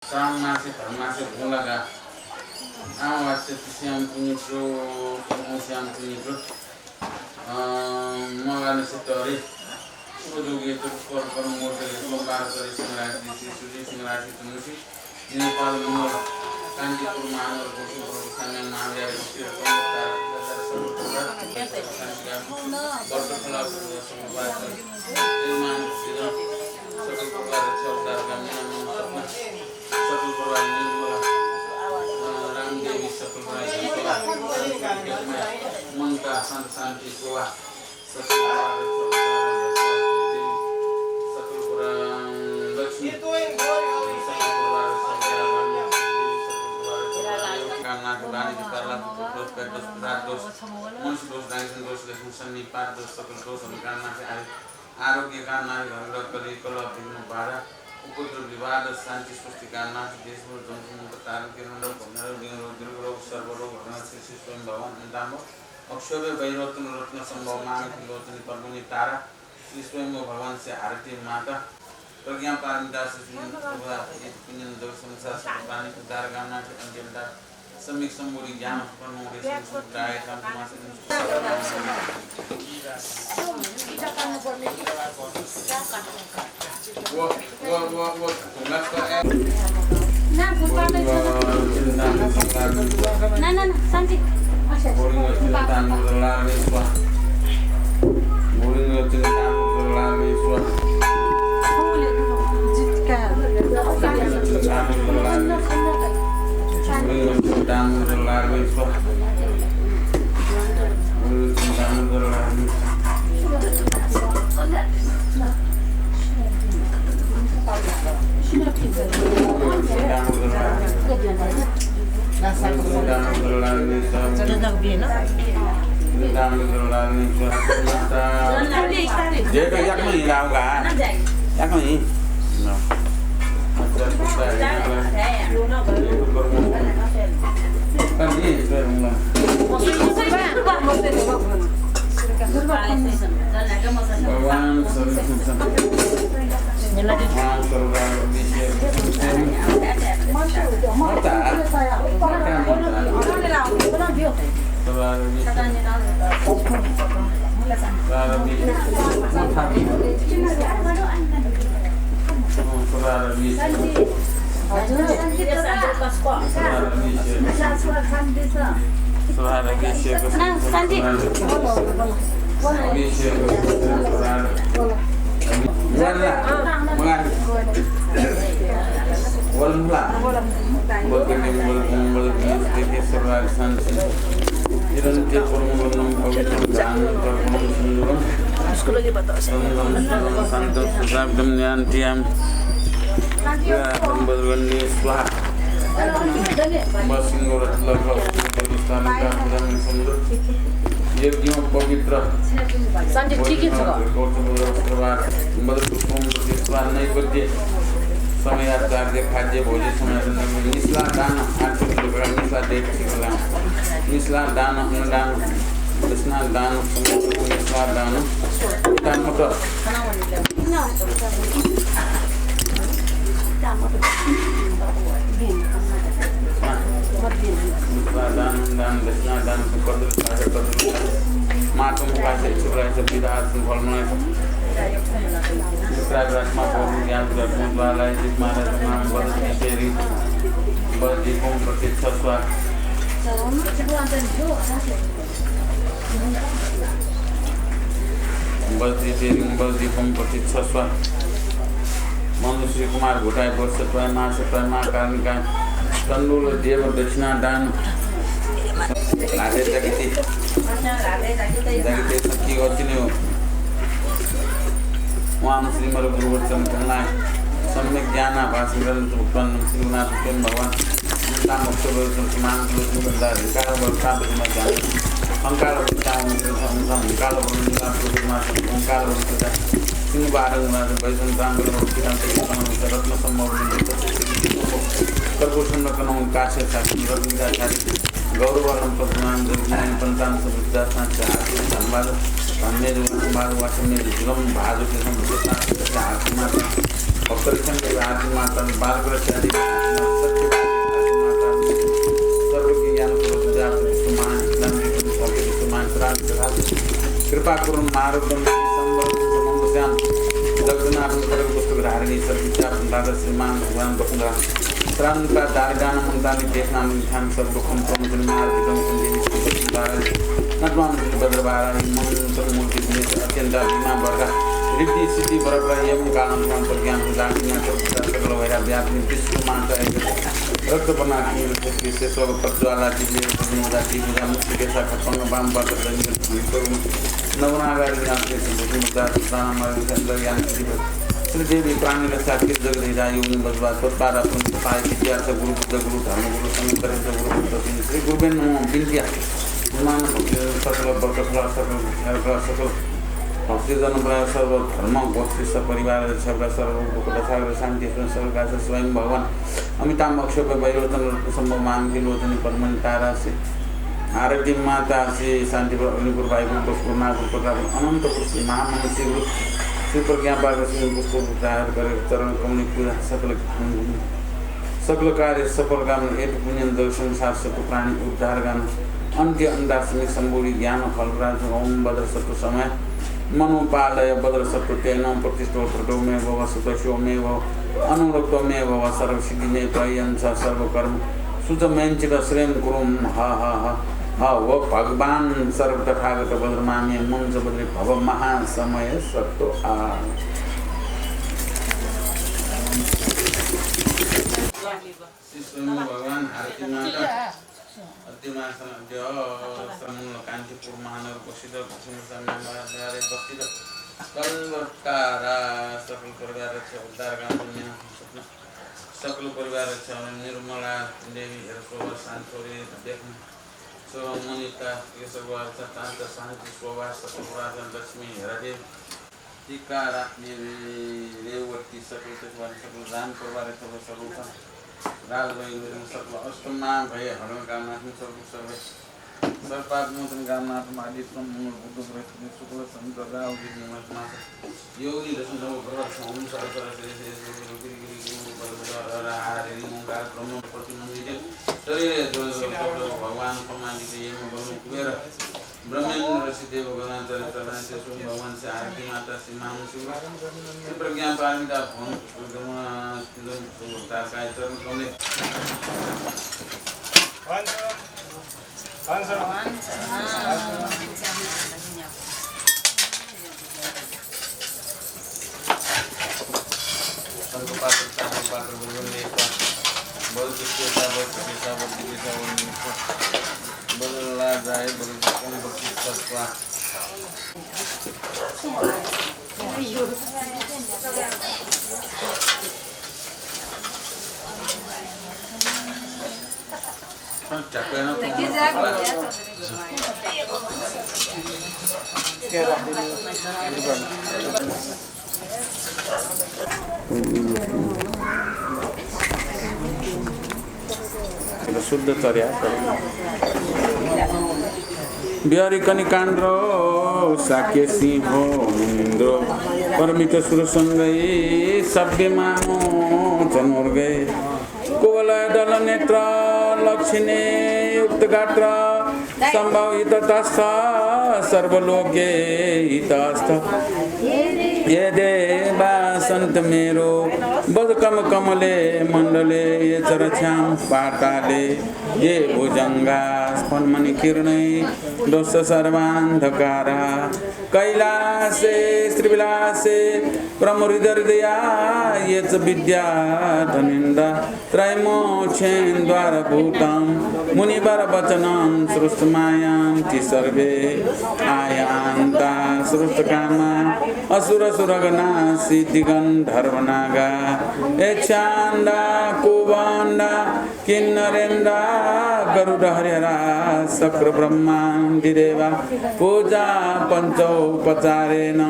Samase farmase bulaga awase siam punitro siam punitro magana setori udugi to kor model lombar dari singrasi tunusi Nepal mur kanji kurmanor kursi sangan mahaya kursi komentar dasar seluruh border plus semua iman sidang sekal keluar saudara kami namun Satu perwali orang dewi satu perwali muntah santi sekolah satu orang Laksmi karena kembali kita lakukan terus beratus terus dari terus seni partus terus karena arogya karena kalau bingung parah Uputra Vivada Santi Pustikana Desmur Johnson Patan Kirando Ponaro Dingo Sarvaro Ganasi Swam Bhavan Ndamo Akshobhya Vairotana Ratna Sambhavana Kilotani Parmani Tara Sri Swam Bhavan से आरती माता प्रज्ञा पारमिता से पुण्यन दो संसार सुखानी उद्धार गाना के अंजलदार समीक संबोधि ज्ञान प्रमोद समुदाय समास ना शांति Dia kayak yak ni lah kan? Yak ni. No. Kan ni sekarang. Bawang servis. समय खाद्य भोजन समय निस्ला दान 8 किलोग्राम निस्ला देख निस्ला दान अनुदान निस्ला दान निस्ला दान दान मोटर दान दान निस्ला दान कदर माटो मुखा से छुरा से विराट फल मनाएको राजमा पौडी ज्ञान वाला महाराज नाम बदली फेरी बदली कोम प्रत्यक्ष स्वाद बदली फेरी बदली कोम प्रत्यक्ष स्वाद मनुष्य कुमार घोटाई वर्ष प्रमा कारणका तंडुल देव दक्षिणा दान लागे जगती सखी गर्दिने हो वहाँ मुस्लिम गुरुवचन करना सम्यक ज्ञान भाषण उत्पन्न श्रीनाथ स्वयं भगवान नाम मान अहंकार रत्न संभव कर्पूषण काश्य गौरव पंचान धनबाद धन्य वासन भाजु भक्तरक्षण आदि माता बालकृष्ण आदि सत्यवादी माता सर्वज्ञ ज्ञान प्रजाप विश्वमान सर्व विश्वमान कृपा करुण मारुतम श्याम जगन्नाथ वस्तुग्रहारिणी सर्विचार दादा श्रीमान भगवान वसुंधरा श्रांता दारगान मंदानी देखना ध्यान सर्वोखम प्रमुख मार्ग नटवान भद्रबारानी मंत्र मूर्ति अत्यंत अभिमा वर्ग रिद्धि सिद्धि बरब्र यम कालम ज्ञान जाति सकल वैरा व्यापी विश्व मानता रक्त बना के स्वर्ग प्रज्वाला दिव्य जाति पूजा मुक्ति के साथ पंग बाम पर नवनागारी ज्ञान के मुद्दा सुदाना मार्ग ज्ञान श्री देवी प्राणी रक्षा के जगदीरा योगी बजवा तत्पाद अपन पाए इतिहास गुरु बुद्ध गुरु धर्म गुरु संकर गुरु बुद्ध श्री गुरुबेन विद्या मान सकल बरकत सकल सकल भक्तिजन प्राय सर्व धर्म वस्तु सपरिवार सर्व शांति सर्वका स्वयं भगवान अमिताभ अक्षर वैरोचन संभव मान की लोचनी पद्मनि तारा से आरती माता से शांति अग्निपुर वायुपुर पुष्पुर नागपुर प्रताप अनंत पुरुष महामनुष्य गुरु श्री प्रज्ञा पार्वती पुष्प उद्धार कर चरण कमल पूजा सकल कार्य सफल गान एक पुण्य दर्शन शास्त्र प्राणी उद्धार गान अंत्य अंदाश्रमिक संबोधि ज्ञान फलराज ओम भद्र सत्व समय मनोपालय भद्र सत्व तेनम प्रतिष्ठोत्रो में भव सुतशो में भव अनुरक्तो में भव सर्वसिद्धि में प्रयंस सर्वकर्म सुजमेंचित श्रेम कुरुम हा हा हा हा वो भगवान सर्व तथागत भद्रमाम्य मंच बद्री भव महासमय सत्तो आ भगवान आरती माता अतिमासन श्रमण कांचीपुर महानगर प्रसिद्ध समय बस्ती कलवत्तारा सकल परिवार उद्धार गांव सकल परिवार निर्मला देवी शोभा शांतोरी देखना सोमनिता केशवार्थ शांत शांति शोभा सकल लक्ष्मी हरदेव टीका राख्ने रेवती सकल राम परिवार सर्व राजभैर सकल अष्टमा भय हरण कामनाथ सर्व सर्पात्मोचन कामनाथ आदित्य मूल बुद्ध शुक्ल संप्रदा योगी दशम ग्रह ओम सरस्वती भगवान कुबेर ब्रह्मेंद्र ऋषिदेव भगवान चरित्र भगवान से आरती माता श्री मान शिव प्रज्ञा पारमिता बदला जाए शुद्ध चर्या बिहारी कनिकांद्रो साक्य सिंहो इंद्रो परमित सुर संगई सभ्य मानो जनोर गए कोवलय दल नेत्र लक्षिणे युक्त गात्र संभावित तस्थ सर्वलोके हितस्थ ये देवा संत मेरो बदकम कमले मंडले ये चरछाम पाताले ये भुजंगा स्फन्मणि किरणे दोष सर्वांधकारा कैलासे श्रीविलासे प्रमुरिदर्दया ये च विद्या धनिंदा त्रैमोक्षेन द्वारभूतं मुनिवर वचनं सृष्टमायान्ति सर्वे आयान्ता सृष्टकामा असुर सुरगना सिद्धिगन्धर्वनागा यक्षान्दा कुवान्दा किन्नरेन्द्रा गरुड हरिहरा शक्र ब्रह्मादिदेवा पूजा पंचोपचारेण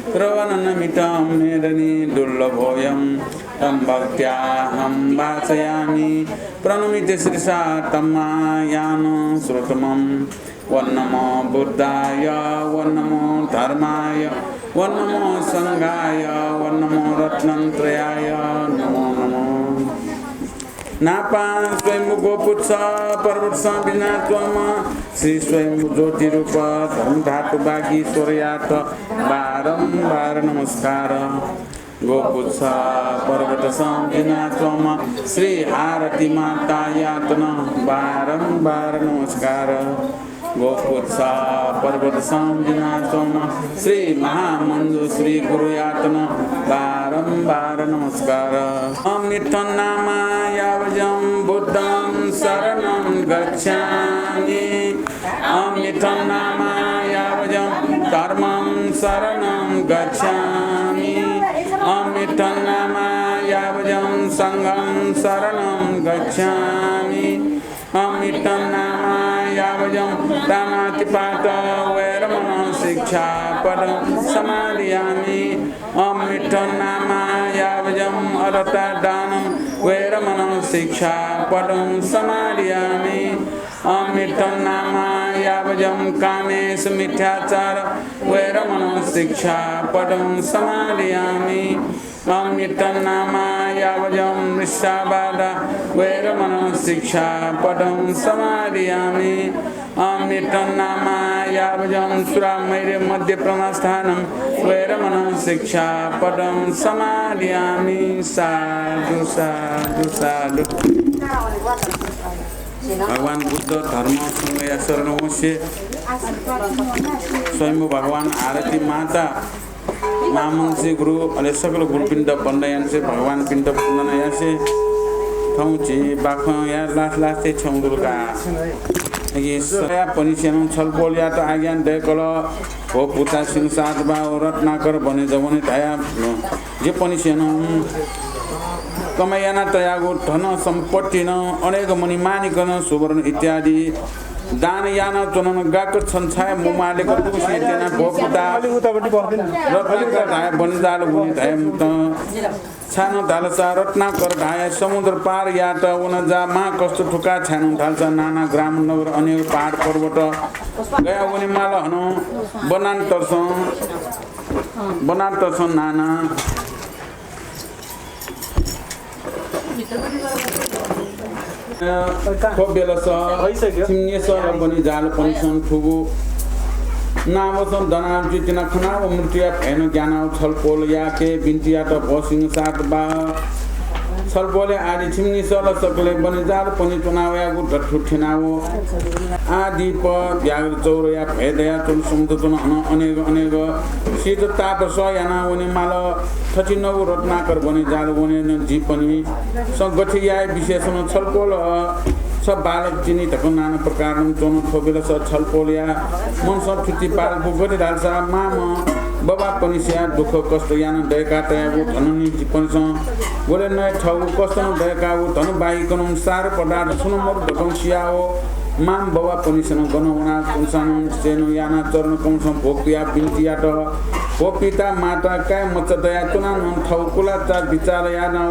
श्रवणनमितं मेदनी दुर्लभोऽयं तं भक्त्याहं वाचयामि प्रणमिते श्रीसा तमायानं श्रुतमं वन्नमो बुद्धाय वन्नमो धर्माय वन्नमो संगाय वन्नमो रत्नत्रयाय नमो नमो नापा स्वयं गोपुत्स पर्वत बिना त्वम श्री स्वयं ज्योति रूप धर्म धातु बागी स्वरयात बारंबार नमस्कार गोपुत्स पर्वत बिना त्वम श्री आरती माता यातन बारंबार नमस्कार गोपुत्स पर्वत बिना त्वम श्री महामंजु श्री गुरु यातन बारंबार नमस्कार अमृतं नामायावजं बुद्धं शरणं गच्छामि अमृतं नामायावजं धर्मं शरणं गच्छामि अमृतं नामायावजं संघं शरणं गच्छामि अमृतं नामायावजं दानातिपात वैरमणि शिक्षापदं समादयामि अमृतं नामायावजं अरतदानं वैरमणि शिक्षापदं समादयामि अमृतं नामायावजं कामेश मिथ्याचार वैरमणि शिक्षापदं समादयामि अमृतं नामायावजं निस्सावाद वैरमणि शिक्षापदं समादयामि अमृतं नामायावजं सुरामैर्य मध्य प्रमास्थानं वैरमणि शिक्षापदं समादयामि साधु साधु साधु भगवान बुद्ध धर्म संगय शरणोस्य स्वयं भगवान आरती माता मामंसी गुरु अले सकल गुरुपिंड बन्दायांसे भगवान पिंड पुननायासे थौची बाख या लास छौदुलका ये सया पनिसेन छलपोल या त आज्ञान देकल हो पुता सिंह सात बा रत्नाकर बने जवने थाया जे पनिसेन कमायाना तयागो धन सम्पत्ति न अनेक मणि मानिकन सुवर्ण इत्यादि दान याना चनन गाको छन्छाय मुमाले गर्दु सेतेना भोपुता उतापट्टि पर्दैन रत्नाकर धाय बनिजाल गुनी धाय त छानो धालसा रत्नाकर धाय समुद्र पार या त उन जा मा कस्तो ठुका छानो धालसा नाना ग्राम नगर अनेक पहाड पर्वत गया उनी माल हनो बनान्तस नाना खूब बेला छिम्ने पनि जाल पनि छन् ठुगु नामसम दनाम जितना खनाव मृत्युया फेन ज्ञानाव छलपोल या के बिन्तिया त बसिङ सात बा छलपोले आदि छिम्नी सल सकले पनि जाल पनि चुनावया गु ठुठिनाव आदि प व्याघ्र चौरया भेदया चुन समुद्र चुन अनेक अनेक शीत ताप सयाना वने माल ठचिनव रत्नाकर बने जाल वने जी पनि संगठिया विशेषण छलपोल सब बालक चिनी तको नाना प्रकार चोनो थोबेला स छलपोल या मन सब छुट्टी पार गरि डाल्सा माम बाबा पनि स्या दुख कष्ट यान दयका तयागु धननि पनि छ गोले न ठगु कष्ट न दयका उ धन बाहिकन सार पदार्थ सुन मोर दकम सियाओ माम बाबा पनि सन गनवना कुनसान सेनो याना चरण कौसम भोपिया बिन्तिया त भोपिता माता काय मच दया तुना न ठौकुला चा विचार याना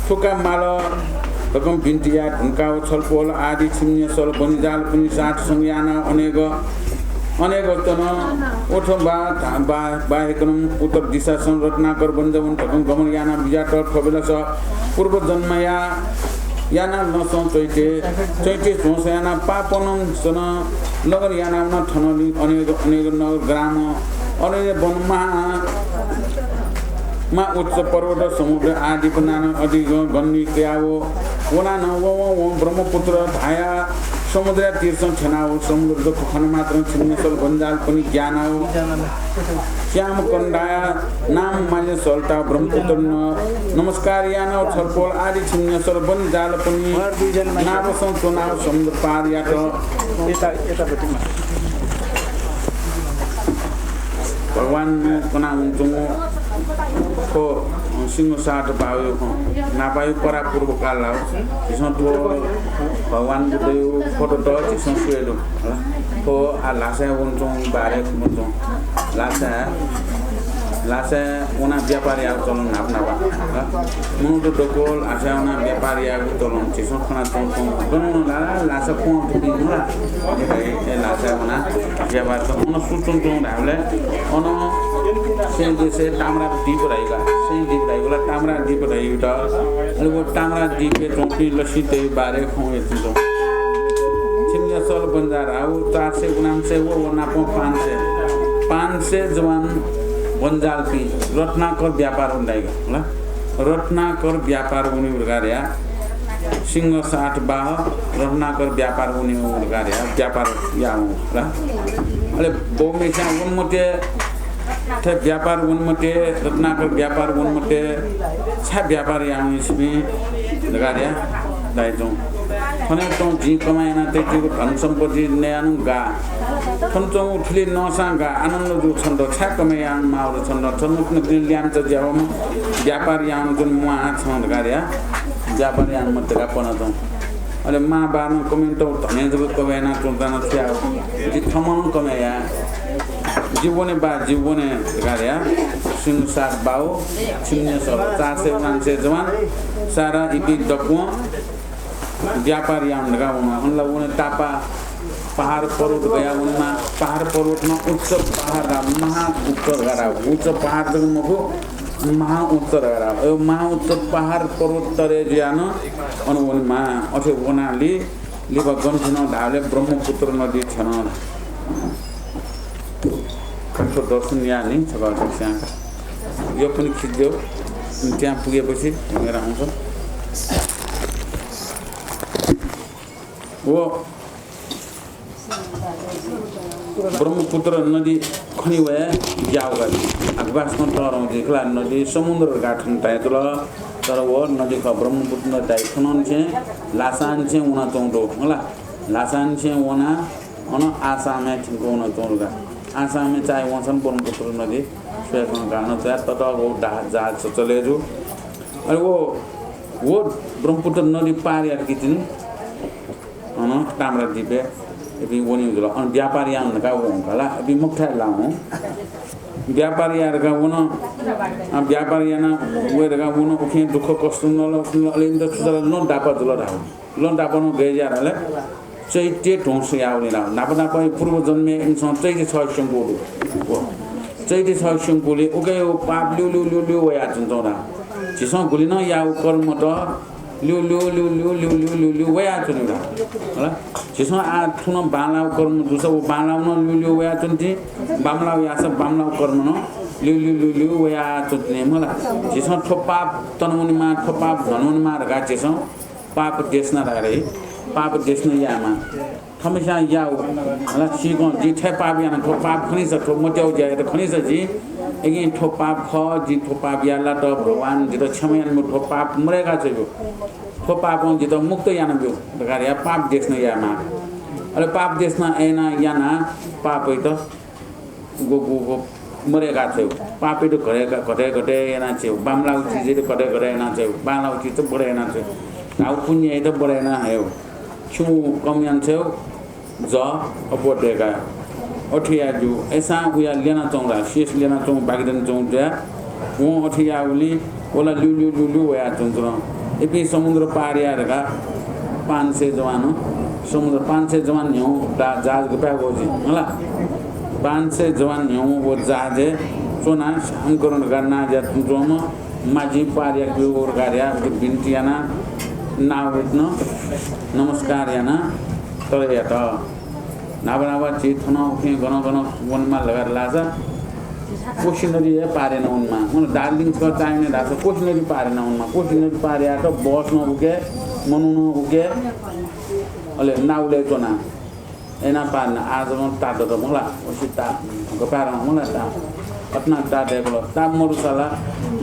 ठुका माल रकम बिन्तिया ढुङ्काव छलपोल आदि छिम्ने सल पनि जाल पनि साथ संयाना अनेक तन ओठबा बाहेकन उत्तर दिशा संरचनाकर बन्जवन ठकम गमन याना बिजाट ठबेला छ पूर्व जन्मया याना नसं चैते सोसयाना पापनम सन नगर याना न ठनली अनेक नगर ग्राम अनेक वनमा मा उच्च पर्वत समुद्र आदि नाना अधिक गन्नी क्याओ वना न ब्रह्मपुत्र धाया समुद्र तीर्थ छनाओ समुद्र खन मात्र छिन्नेसल गन्जाल पनि ज्ञानाओ श्याम कन्डाया नाम माने सल्टा ब्रह्मपुत्र नमस्कार याना छलपोल आदि छिन्नेसल पनि जाल पनि नावसं चुनाव समुद्र पार या त यतापट्टि भगवान कना हुन्छ को सिंह साट पायो नापायो परा पूर्व काल लाओ त्यसमा तो भगवान बुद्धयो फोटो त त्यसमा सुएलो को आ लासा वन्छौं बारे वन्छौं लासा उना व्यापारी आ चलन नापनाबा मुनु डोकोल आशा उना व्यापारी आ चलन त्यसमा खना चौं गनु लासा को दिनुला ए लासा उना व्यापार त उना सुचुन हामीले अन से जैसे तामरा दीप रहेगा से दीप रहेगा तामरा दीप रहेगा अनि वो तामरा दीप पे टोपी लस्सी ते बारे खोए तो छिम्या सल बंजारा वो 499 वो नापो 500 जवान बंजालपी रत्नाकर व्यापार हुँदैगा ल रत्नाकर व्यापार हुने उर्गार्या सिंह 60 बाह रत्नाकर व्यापार हुने उर्गार्या व्यापार याउ ल अले बोमेचा उन्मते थे व्यापार उन्मते रत्नाकर व्यापार उन्मते छ व्यापार याउ इसमें लगार्या दाइजों खने तो जी कमाएना ते जी धन सम्पत्ति न्यानु गा खन्चौ उठली नसागा आनन्द जो छन्द छ कमायान माउर छन्द छन्द ल्याम त ज्यावम व्यापार यानु जुन मुआ छन्द गार्या व्यापार यान मतेगा पनदौ अले मा बान कमेन्ट धने जब कमाएना चोदान थिया जी थमन कमाया जीवने बा जीवने गार्या सिंह 7 बाउ छिन्ने सब 499 जवान सारा इपि दक्व व्यापार यान लगा उनला उन तापा पहाड़ पर्वत गया उनमा पहाड़ पर्वत में उच्च पहाड़ महा उच्च गरा उच्च पहाड़ तक मको महा उच्च गरा ए महा उच्च पहाड़ पर्वत तरे ज्यान अनि उनमा अथे वनाली लिबा गन्थन ढाले ब्रह्मपुत्र नदी छन कस्तो दर्शन यानी छबा त्यहाँ यो पनि खिच्देऊ त्यहाँ पुगेपछि मेरो आउँछ वो ब्रह्मपुत्र नदी खनी भए जाओगा आसपास में तर देखला नदी समुद्र गाठन टाइतल तर वो नदी का ब्रह्मपुत्र नदी खनन छे लासान छे उना चौंडो होला लासान छे उना अन आसाम में ठिको उना चौंडो आसाम में चाहे वसन ब्रह्मपुत्र नदी स्वेकन गान त तत वो जहाज चले जो अरे वो ब्रह्मपुत्र नदी पार यार कितिन अन ताम्रा दिपे एबी वनि जुल अन व्यापारी आन का वो होला एबी मुख्य लाउ व्यापारी यार का वन व्यापारी याना वेर का वन ओखे दुख कष्ट न अलिन्द सुदल न दापा जुल राउ लन दापा न गए यारले चैते ढोस याउने राउ नापना पय पूर्व जन्मे इंसान चैते छ संगोलो चैते छ संगोले ओके पाप लु वया जन्तौरा जिसं गुलिन याउ कर्म त लिउ वया चुनिरा होला जिसं आ थुन बालाउ कर्म दुस ओ बालाउ न लिउ वया चुन्ति बामलाउ यास बामलाउ कर्म न लिउ वया चुन्ने मला जिसं थोपाप तनमुनिमा थोपाप धनुनिमा रगा जिसं पाप देशना रे पाप देशना यामा हमेशा याउ होला सिगो जी थे पाप याना थोपाप खनि छ थो मट्याउ जाय त खनि छ जी एगी थोपाप ख जी थोपाप याला त भगवान जी त क्षमयान मु थोपाप मरेगा छ यो थोपाप जी त मुक्त याना बिउ दगार या पाप देशना यामा अरे पाप देशना एना याना पाप त गो मरेगा छ पाप त घटे याना छ बामलाउ चीज त घटे याना छ बालाउ चीज त बढे याना छ आउ पुण्य त बढे याना है छु कमयान छ ज अपडेगा अठिया जो ऐसा उया लेना चौरा शेष लेना चौ बागदन चौरा वो अठिया उली ओला लु वया चौरा एपी समुद्र पार यारगा 500 जवान समुद्र 500 जवान न्यौ जहाज गपा गोजी होला 500 जवान न्यौ वो जहाज सोना अंकरण करना जा तुम माजी पार या गोर कार्या बिन्टियाना नावतन नमस्कार याना तर या त नाबनाबा चित हुन उखे गन वनमा लगाएर लाजा कोशी नदी पारेन उनमा उन दार्जिलिङ को चाहिने राछ कोशी नदी पारेन उनमा कोशी नदी पारेया त बसमा उके मनुन उके अले नाउले तोना एना पार्न आज म तातो त मला ओसिता गपार मला ता अपना ता देबलो ता मरुसाला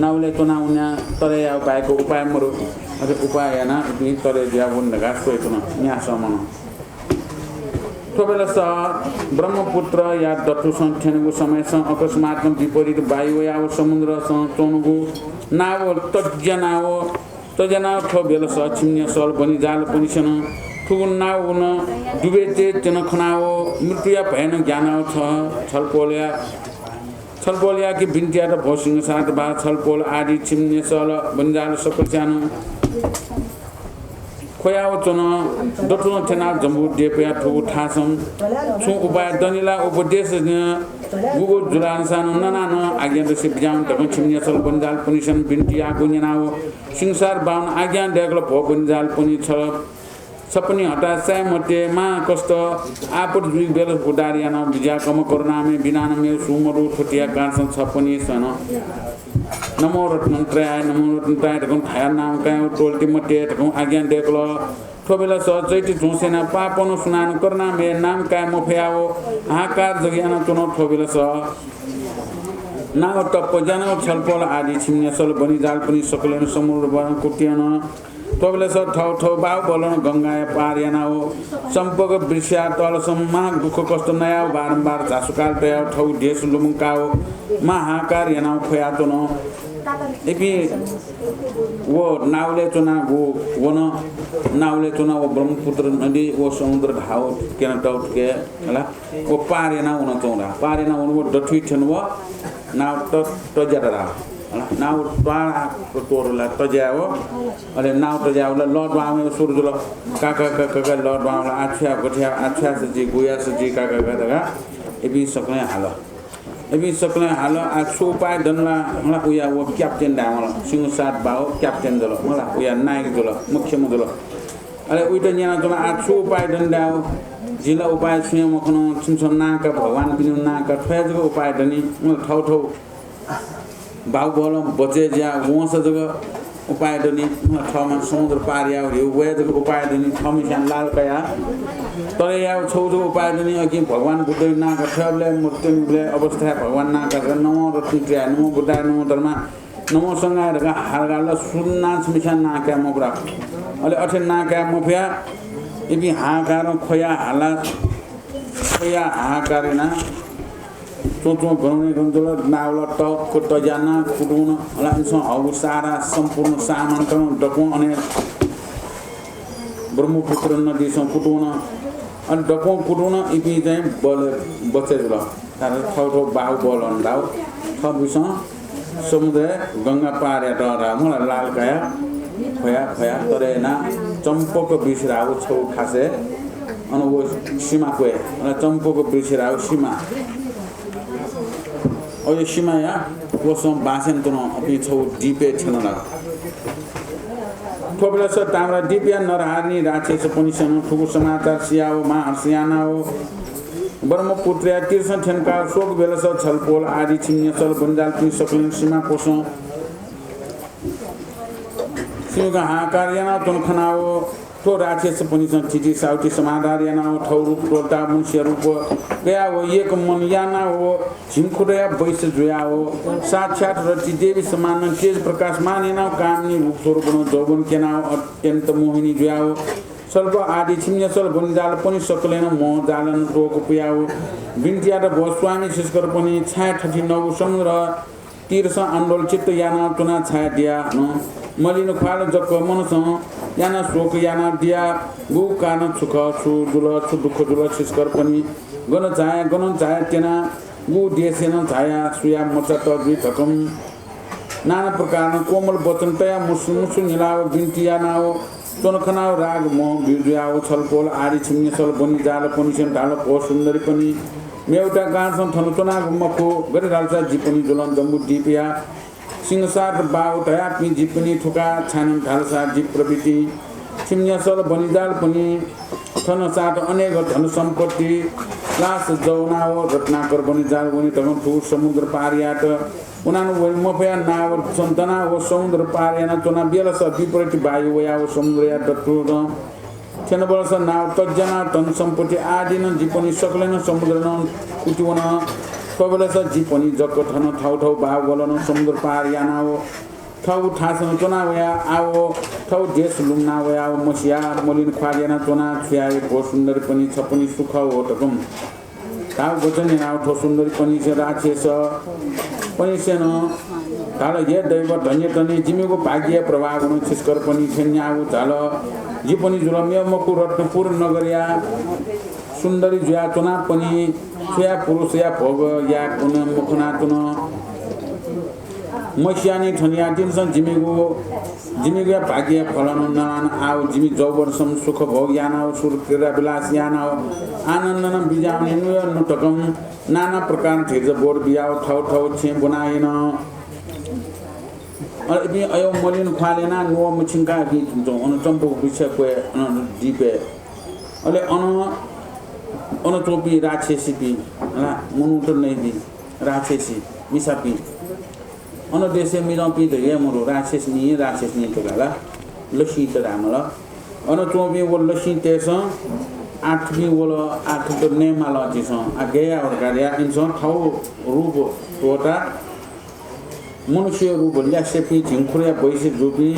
नाउले तोना उन्या तरे या बाइको उपाय मरु अझ उपाय याना बि तरे दिया वन नगा सोइतन यहाँ समन तबेला ब्रह्मपुत्र या दत्तु संठेनुको समयसँग अकस्मात विपरीत वायु या समुद्र चौनुगु नाव तजना थो बेला छिन्ने सल बनि जाल पनि छन ठुगु नाव न डुबेते तेन खनाओ मृत्यु भएन ज्ञान छ छलपोलिया कि बिन्टिया त भोसिङ साथ बा छलपोल आदि छिन्ने सल बन्जाल सबै सानो खोयाओ चन दटुन थेना जम्बु डेपया ठुगु ठासम छु उपाय दनिला उपदेश Gugu julan san nana agyan resip jam takon chimnya sol bunjal punisan binti aku nyanawo singsar baun agyan deklo po bunjal puni chalo सपनी हटा सय मते मा कस्तो आपट जुइ बेल गुडारिया न बिजा कम कोरोना में बिना न में सुमरु ठटिया कासन सपनी सन नमो रत्न त्राय तकन थाया नाम काय टोलटी मते तकन आज्ञा देखलो ठोबेला स चैति झुसेना पापन सुनान कोरोना में नाम काय मफयाओ आकार जगियान तुनो ठोबेला स नाव टप्प जानो छलपल आदि छिन्ने सल बनि जाल पनि सकलेन समुद्र वन कुटियन तबले स ठौ ठौ बाउ बोलन गंगाय पार यानाओ सम्पक वृष्या तल सम्मा दुख कष्ट नयाओ बारम्बार जासुकाल तयाओ ठौ देश लुमुकाओ महाकार यानाओ खयातो न एपि वो नाउले चुना वो वन नाउले चुना वो ब्रह्मपुत्र नदी वो समुद्र घाव केन टौट के हला वो पार याना उन चौरा पार याना उन वो डठुइ छन वो नाउ त जडरा नाउ पारा तोरला तजाओ अले नाउ तजाओ लॉर्ड बामे सुरजुल काका काका लॉर्ड बामे आछ्या गठ्या आछ्या सजी गुया सजी काका काका एबी सकले हालो आ सोपाय दनला मला उया वो क्याप्टेन दामला सिंह सात बाओ क्याप्टेन दल मला उया नायक दल मुख्य मुदल अले उइट न्याना दला आ सोपाय दन दाओ जिल्ला उपाय सुय मखनो छिनछन नाका भगवान बिनु नाका ठयजको उपाय दनी ठौ ठौ बाउ बोलम बचे ज्या वंश जग उपाय दनी ठमा समुद्र पार याउ रे वे जग उपाय दनी ठमिसान लाल कया तले याउ छौजो उपाय दनी अकि भगवान बुद्ध नाका ठबले मृत्युले अवस्था भगवान नाका नमो रत्नक्रिया नमो बुद्धाय नमो धर्म नमो संगाय रगा हारगाल सुन्ना छमिसान नाका मगरा अले अठे नाका मफिया इबि हाकार खोया हाला खोया हाकारिना चोचो गउने गन्दल नावल टक टजाना कुटुन लाइसो हौ सारा सम्पूर्ण सामन्त्रण डको अने ब्रह्मपुत्र नदी सं कुटुन अनि डको कुटुन इपि चाहिँ बल बचे ल तार ठौ बाउ बलन दाउ थबिस समुद्र गंगा पारे डरा मलाई लाल काया खया खया तरेना चम्पक बिसराउ छौ खासे अनि वो सीमा कोए अनि चम्पक बिसराउ सीमा ओय सीमाया कोसम बासेन तनो अपि छौ दीपे छनला थोबला स तामरा दीपिया नरहारनी राक्षस पनि सन ठुगु समाचार सियाओ मा हर्सियानाओ ब्रह्मपुत्रिया तीर्थ ठनका शोक बेलस छलपोल आदि छिन्ने सल बन्जाल पनि सकलिन सीमा कोसो सिंहका हाकार याना तन खनाओ तो राक्षस पनि सन चिटी साउटी समाधार याना ठौ रूप टोटा मुन्स्य रूप गया हो एक मन याना हो झिमखुडया वैश जोया हो साक्षात रति देवी समान तेज प्रकाश मानेना कामनी रूप स्वरूप जौवन केना अत्यन्त मोहिनी जोया हो सर्व आदि छिन्ने सल बन्जाल पनि सकलेन मोह जालन टोक पुयाओ बिन्तिया र गोस्वामी शिष्कर पनि छाया ठठी नौ समुद्र तीर्थ आन्दोल चित्त याना तुना छाया दिया न मलिन खाल जक मनस याना शोक याना दिया गु कान सुख छु दुल छु दुख दुल शिष्कर पनि गन चाहे तेना गु देशेन छाया सुया मचा त दुई थकम नाना प्रकार कोमल वचन तया मुसु निलाव बिन्तिया नाओ चनखनाओ राग मोह बिजुयाओ छलपोल आदि छिन्ने सल बनि जाल पनि सेन ढाल को सुन्दरी पनि मेउटा गाँसन थनुचना गुम्मको गरिराल्छ जिपनी जुलन जम्बु दिपिया सिंहसार बाउ तया पि जिपनी ठुका छानन ढालसा जिप प्रवृत्ति छिन्नेसल बनिजाल पनि थन साथ अनेक धन सम्पत्ति लास जौनाओ रत्नाकर बनिजाल बनि तगन ठु समुद्र पारियाट उनानु वइ मफया नाव सन्तना ओ समुद्र पारियाना चना बेलस विपरीत वायु वया ओ समुद्र या दत्तु छन बलस नाव तजना धन सम्पत्ति आदि न जिपनी सकलेन समुद्र न उटिवन कबलस जिपनी जक थन ठाउ ठाउ बाउ बोलन समुद्र पार यानाओ ठाउ ठासन चना वया आओ ठाउ देश लुम्ना वया मसिया मलिन खालियाना चना खियाए को सुन्दर पनि छपनी सुख हो तकम ताउ गोचन नाउ ठो सुन्दर पनि से राक्षस पनि सेन ताल ये दैव धन्य तने जिमेको भाग्य प्रभाव हुन छिस्कर पनि छन्याउ झाल जिपनी जुलम्य मकु रत्नपुर नगरिया सुन्दरी जुया चना पनि छुया पुरुष या भोग या कुन मुखना चुन मसियानी ठनिया दिनसन जिमीगो भाग्य फलन ननान आउ जिमी जौवर्षम सुख भोग यानाओ सुर क्रीडा विलास यानाओ आनन्दन बिजाउने नुय नुटकम नाना प्रकार ठेज बोर बियाओ ठाउँ छे बनाएन अरे अयो मलिन खालेना नुव मुछिंका कि अन चम्पो विषय को अन दीपे अले अन टोपी राक्षसी हला मनुट नै बि राक्षसी मिसापी अन देशे मिरपी धे मरो राक्षसनी तो गला लसी त रामला अन टोपी वो लसी तेस आठमी वो आठ तो नेमाला जिस आगे और गाडिया इनसन ठाउ रूप तोटा मनुष्य रूप ल्यासेपी झिङखुरिया बैसे जुपी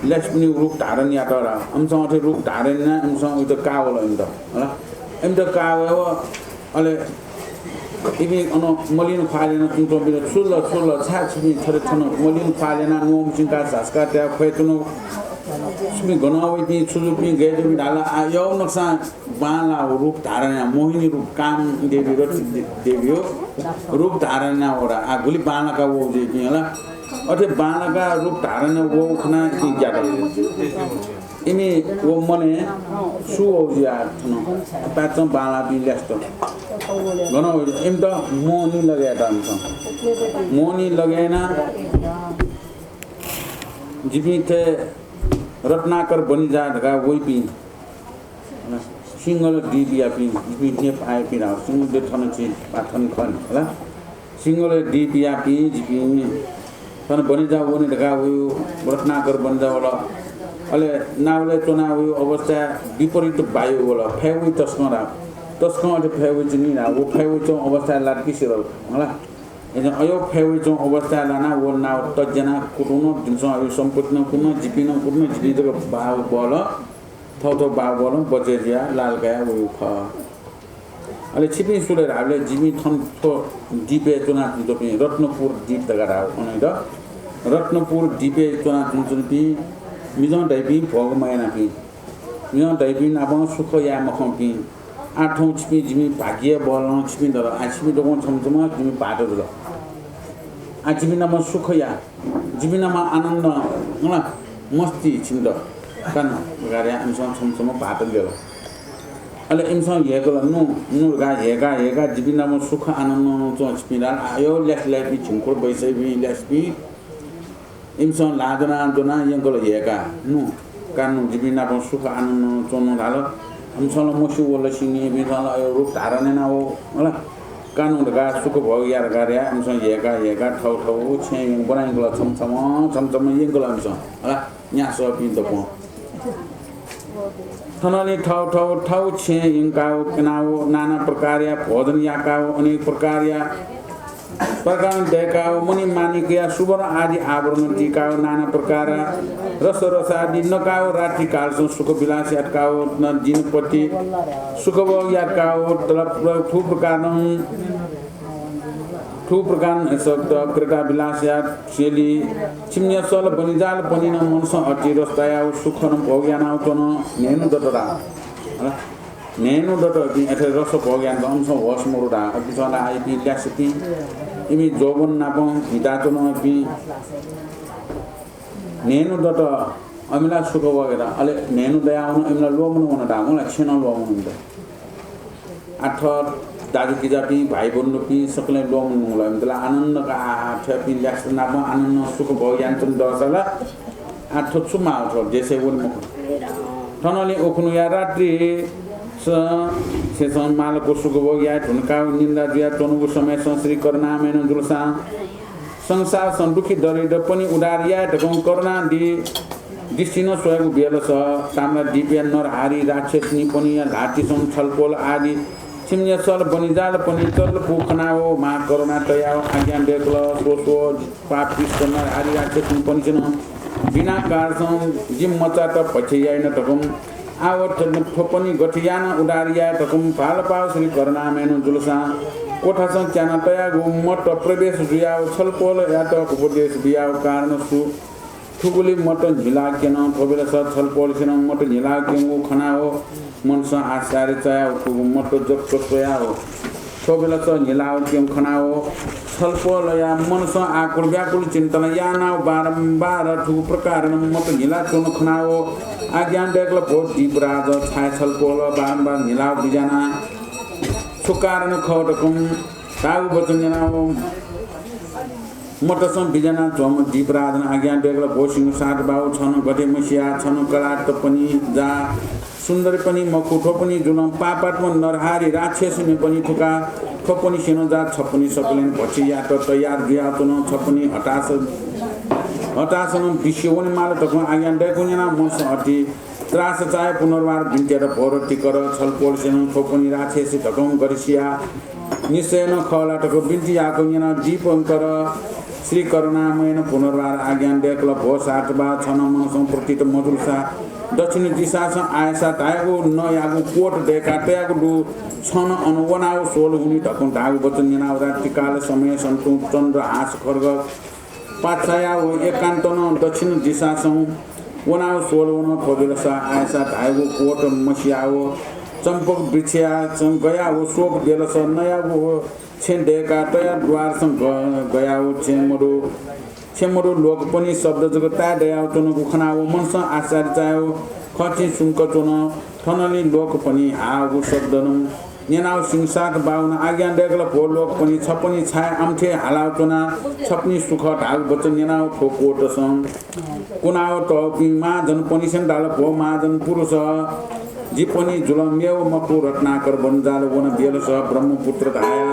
ल्यासपनी रूप धारण या तरा हमसँग अथे रूप धारण न हमसँग उत कावल इंद होला एम त काव अले इबी अन मलिन फालेन तिम्रो बिना सुल्ल छाछमी थरे थन मलिन फालेन नोम सिंका सासका त्या खैतनो सुमी गनावे पि सुजुपी गेजमी डाला आयो नक्सा बाला रूप धारण मोहिनी रूप काम देवी रति देवी हो रूप धारण ओरा आगुली बालका वो जे होला अथे बालका रूप धारण वो खना कि ज्यादा इमी वो मने सु ओजिया थन पाचम बाला पि ल्यास्तो गनावे एम त मोनी लगाया त हमसँग मोनी लगाएना जिबिथे रत्नाकर बनी जा ढका वही पी सिंगल डीबिया पी जिबी पाए पी राव सिंगल दे थन छि पाथन खन होला सिंगल डीबिया पी जिबी थन बनी जा वनी ढका वही रत्नाकर बन जा होला अले नावले चुनाव अवस्था विपरीत वायु होला फेवि तस्करा अझ फेवि जिनी ना वो फेवि चो अवस्था लाटकी सिर होला एज अयो फेवि चो अवस्था लाना वो नाव तजना कुटुनो दिनसो अयो सम्पत्ति कुन जिपिन कुन जिपि जग बाव बल थौ बाव बल बजेरिया लालगाया वो ख अले छिपि सुले राले जिमी थन तो दीपे चुना जुपि रत्नपुर दीप दगरा अनै द रत्नपुर दीपे चुना जुपि मिजन दैबी भोग मैना पि मिजन दैबी नाबं सुख या मखपि आठौं छिपि जिमी भाग्य बल छिपि दर आछिपि दगो छमछम जिमी पाटो दर आछिपि नाम सुख या जिमी नाम आनन्द होला मस्ती छिन्द कन गारे हमसँग छमछम पाटो गेल अले इमसँग हेगल नु गा हेगा जिमी नाम सुख आनन्द चो छिपिरा आयो ल्यासलाई पि झुंकुर बैसै बि ल्यासपि इमसँग लादना दोना यंगल हेगा नु कानु जिमी नाम सुख आनन्द चोन लाल हमसँग मसु वला सिनी बिजल रूप धारण न हो होला कानुन गा सुख भोग यार गार्या हमसँग हेगा ठौ छे बनाइगला छमछम यंगल हमसँग होला न्यास पिन त पो थनले ठौ छे यंकाओ कनाओ नाना प्रकार या भोजन याकाओ अनेक प्रकार या प्रकार देखाओ मुनि मानिकया सुवर्ण आदि आवरण टिकाओ नाना प्रकार रस आदि नकाओ रात्रि कालसो सुख विलास याकाओ न दिनपति सुख भोग याकाओ तलब ठू प्रकार शब्द क्रीडा विलास या शेली छिम्य सल बनिजाल पनि न मनस अति रस्ताया सुख न भोग यानाओ तन नेनु दतरा होला नेनु दत बि एथे रस भोग यान अंश होस मोरडा अबिसला आइपि ल्यासपि इमी जोवन नापं हिदाचन बि नेनु दत अमिला सुख वगेरा अले नेनु दयाउन इमला लोमन वन डामला छेन लोमन द आठ दाजु किजापि भाइ बन्नुपि सकले लोमन होला इमला आनन्द का आठ पि ल्यास नाप आनन्द सुख भोग यान तन दसला आठ छुमा छ जेसे वन मुख थनले ओखनु या रात्रि सेसन मालको सुख भोग या ठुनका निन्दा दिया तनुको समय संश्री करना मेन जुलसा संसार सन्दुखी दरिद्र पनि उडारिया ढकं करना दिसिन स्वयं बेलस ताम्रा दिव्य नर हारी राक्षसनी पनि लाठी सं छलपोल आदि छिम्य सल बनिजाल पनि चल पुखनाओ मा करुणा तया आज्ञा देखल सोसो पाप कृष्ण नर हारी राक्षसनी पनि छिन बिना कारण जिम मचा त पछियाइन ढकं आवत थपनी गठियान उडारिया तकम फाल पाव श्री करना मेनु जुलसा कोठा सं च्याना तया गु मट प्रवेश जुयाव छलपोल या त उपदेश बियाव कारण सु थुगुली मट झिला केन पबेला स छलपोल छिन मट झिला केन खना हो मनस आचार्य चया मट जप सोया हो थोबेला त निलाव केम खनाओ छलपल या मनस आकुल व्याकुल चिन्तन या नाव बारम्बार ठु प्रकार मत निला चोन खनाओ आज्ञान देखल भोट दीपराज छाय छलपल बारम्बार निलाव बिजाना सुकारण खटकम काउ बचन जनाओ मटसम बिजना चोम दीपराज आज्ञान देखल भोसिंह सात बाउ छन गटे मसिया छन कलाट पनि जा सुन्दर पनि मकुठो पनि जुलम पापात्म नरहारी राक्षसनी पनि ठुका ठोपनी सिनो जा छपनी सकलेन पछि या त तयार दिया तुन छपनी हटासन विश्वनी माल तक आज्ञान देखुना मस अति त्रास चाहे पुनर्वार बिन्तेर भोरटी कर छलपोल सिनो ठोपनी राक्षसी तकम गरिसिया निश्चयन खला तक बिन्ती आको जना दीपंकर श्री करुणामयन पुनर्वार आज्ञान देखल भो सात बा छन मनसं प्रतित मधुरसा दक्षिण दिशा आयसा तागो न यागो कोट देखा त्यागो दु छन अनुवनाओ सोल हुनी ढकुन ढागो बचन जनाव रात्रि काल समय सन्तु चन्द्र हाँस खर्ग पाछाया हो एकान्तन दक्षिण दिशा वनाओ सोल वन थोबेलसा आयसा तागो कोट मसियाओ चम्पक वृक्षया गया हो शोक बेलस नया हो छेन देखा तया द्वार गया हो छेमरो लोक पनि शब्द जगता दया चोन गुखनाओ मनस आचार्य चायो खची सुंक चोन थनली लोक पनि हागु शब्दन नेनाउ सिंसात बाउन आज्ञा देखल भो लोक पनि छपनी छाय आमथे हालाउ चोना छपनी सुख ढाग बचन नेनाउ ठोकोट सं कुनाओ टपी महाजन पनि सेन डाल भो महाजन पुरुष जीपनी जुलमेव मकु रत्नाकर बन्जाल वन बेलस ब्रह्मपुत्र धाया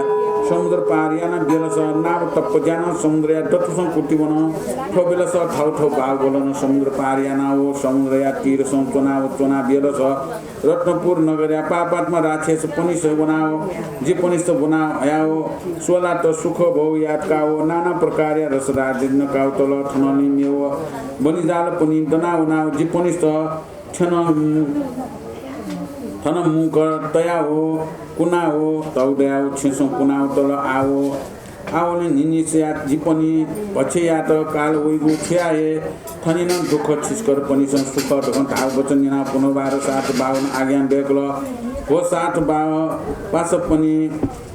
समुद्र पार याना बेलस नाव टप्प ज्यान समुद्र या दत्तसं कुटी वन ठोबेलस ठाउ ठाउ बाग बोलन समुद्र पार याना हो समुद्र या तीर सं चोना बेलस रत्नपुर नगर या पापात्मा राक्षस पनि बनाओ जे पनि त बनाओ हयाओ सोला त सुख भौ याद काओ नाना प्रकार या रस राजिन काउ तल थननी मेव बनिजाल पनि दनाउ नाउ जे पनि त थन मुख तया हो कुना हो तौदया हो छिसो कुना हो तल आओ ने निनिसया जीपनी पछि या त काल ओइगु छ्याए थनिन दुख छिस्कर पनि सं सुख ढकन ढाउ वचन जना पुनर्वार 752 आज्ञा देखल हो 752 पास पनि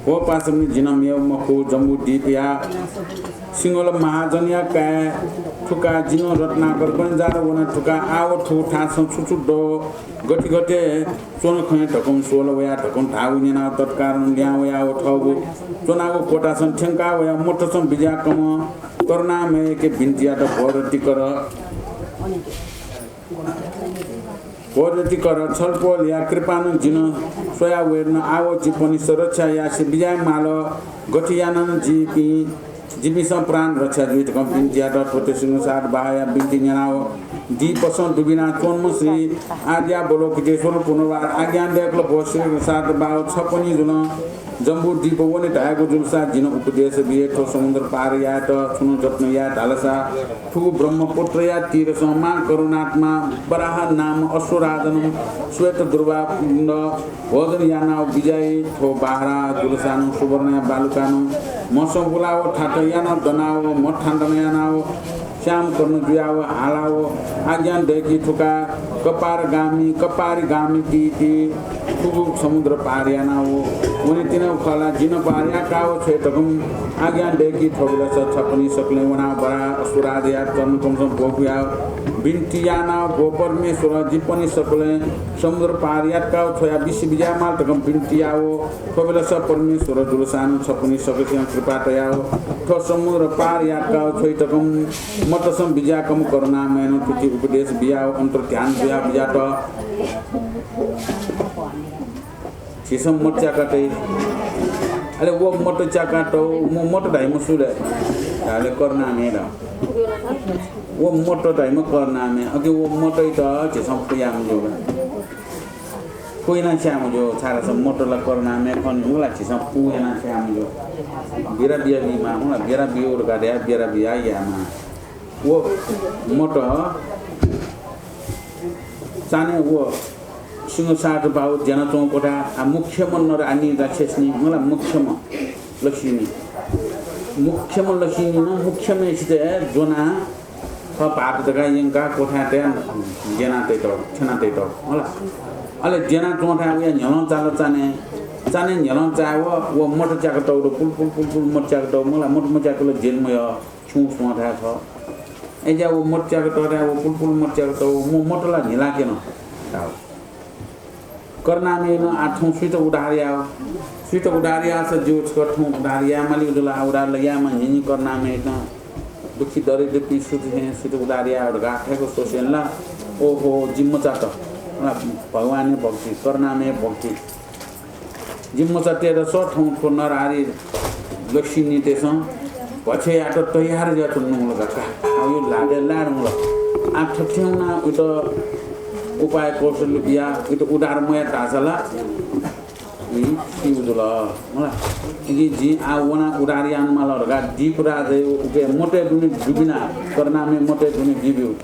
हो पास पनि जिनमेव मखु जम्बु दीपया सिंगल महाजनिया का ठुका जिनो रत्नाकर पनि जारो वन ठुका आओ ठु ठास छुछु दो गति गते चोन खने ढकम सोल वया ढकम ढाउ नेना तत्कारण ल्याउ या ठगु चोनागो कोटासन ठेंका वया मोटसन बिजाकम करुणामय के बिन्तिया त भरती कर छलपोल या कृपानु जिन सोया वेर्न आओ जीपनी सुरक्षा या से बिजाय माल गठियानन जीपी जीविसं प्राण रक्षा जुइत कम बिन्तिया त ठोटे सिंह सात बाया बिन्ति नेनाओ दीपसं दुबिना चोन्म श्री आज्ञा बोलो कितेश्वर पुनर्वार आज्ञा देखल भोश्री सात बाउ छपनी जुन जम्बू दीप वने ढागो जुलसा जिन उपदेश बिएठो समुद्र पार या त सुनु जत्न या ढालसा ठु ब्रह्मपुत्र या तीर समा करुणात्मा बराह नाम असुराजन श्वेत दुर्वा पिण्ड भोजन याना विजय थो बाहरा जुलसानु सुवर्ण बालुकानु मसो बुलाओ ठाट याना दनाओ मठाण्डन यानाओ श्याम कर्नु जुयाओ हालाओ आज्ञा देखि ठुका कपारी गामी ती ठुकु समुद्र पार यानाओ उनी तिन खला जिन पार्या काओ छे तकम आज्ञा देखि ठोगला छपनी सकले वना बरा असुराद या चर्म कमसम भोगुया बिन्ती याना भो परमेश्वर जीपनी सकले समुद्र पार या काओ छोया विश्व विजय माल तकम बिन्ती आओ ठोगला सब परमेश्वर जुलसानु छपनी सकले कृपा तयाओ ठो समुद्र पार या काओ छोय तकम मतसम विजयकम करुणा मैन तुति उपदेश बियाओ अंतर ध्यान बिया त छिसम मोर्चा काटे अरे वो मोटो चाकाटो मोटो धाइ मुसुले हाले करना मेरा वो मोटो धाइ म करना मे अगे वो मोटो त छिसम पुयाम जो कोइ न श्याम जो छारा सब मोटो ला करना मे खन हुला छिसम पुयाना श्याम जो बिरा बिया बिमा हुला बिरा बियो र गाडे बिरा बिया यामा वो मोटो चाने वो सिंह सात बाउ जन चौकोटा मुख्य मन र आनी राक्षसनी मला मुख्य म लक्ष्मी न मुख्य में सिते जोना ख पाट दगा यंका कोठा ते जना ते तो छना ते तो होला अले जना चौथा उया न्यन चाल चाने चाने न्याला चाव वो मोटर च्याको टौरो पुल पुल पुल पुल मोटर च्याको टौ मलाई मोटर मच्याको जेलमा य छु सोधा छ एजा वो मोटर च्याको टौरा वो पुल पुल मोटर च्याको टौ म मोटरला झिला केन ताउ करना में न आठों स्वीट उडारिया से जो ठों उडारिया माली उडला उडार लया म हिनी करना में न दुखी दरिद्र पिसु हैं स्वीट उडारिया और गाठे को सोसेला ओहो जिम्म चाट भगवान भक्ति करना में भक्ति जिम्म चाटेर सो ठों को नरारी लक्ष्मी तेस पछि आटो तयार जतो नुल गका यो लाडे लाडुल आठ ठेउना उतो उपाय कौशल बिया itu udar moya tasala ni udula mala igi ji awana udarian malor ga di pura de uke mote duni dubina karna me mote duni dibiu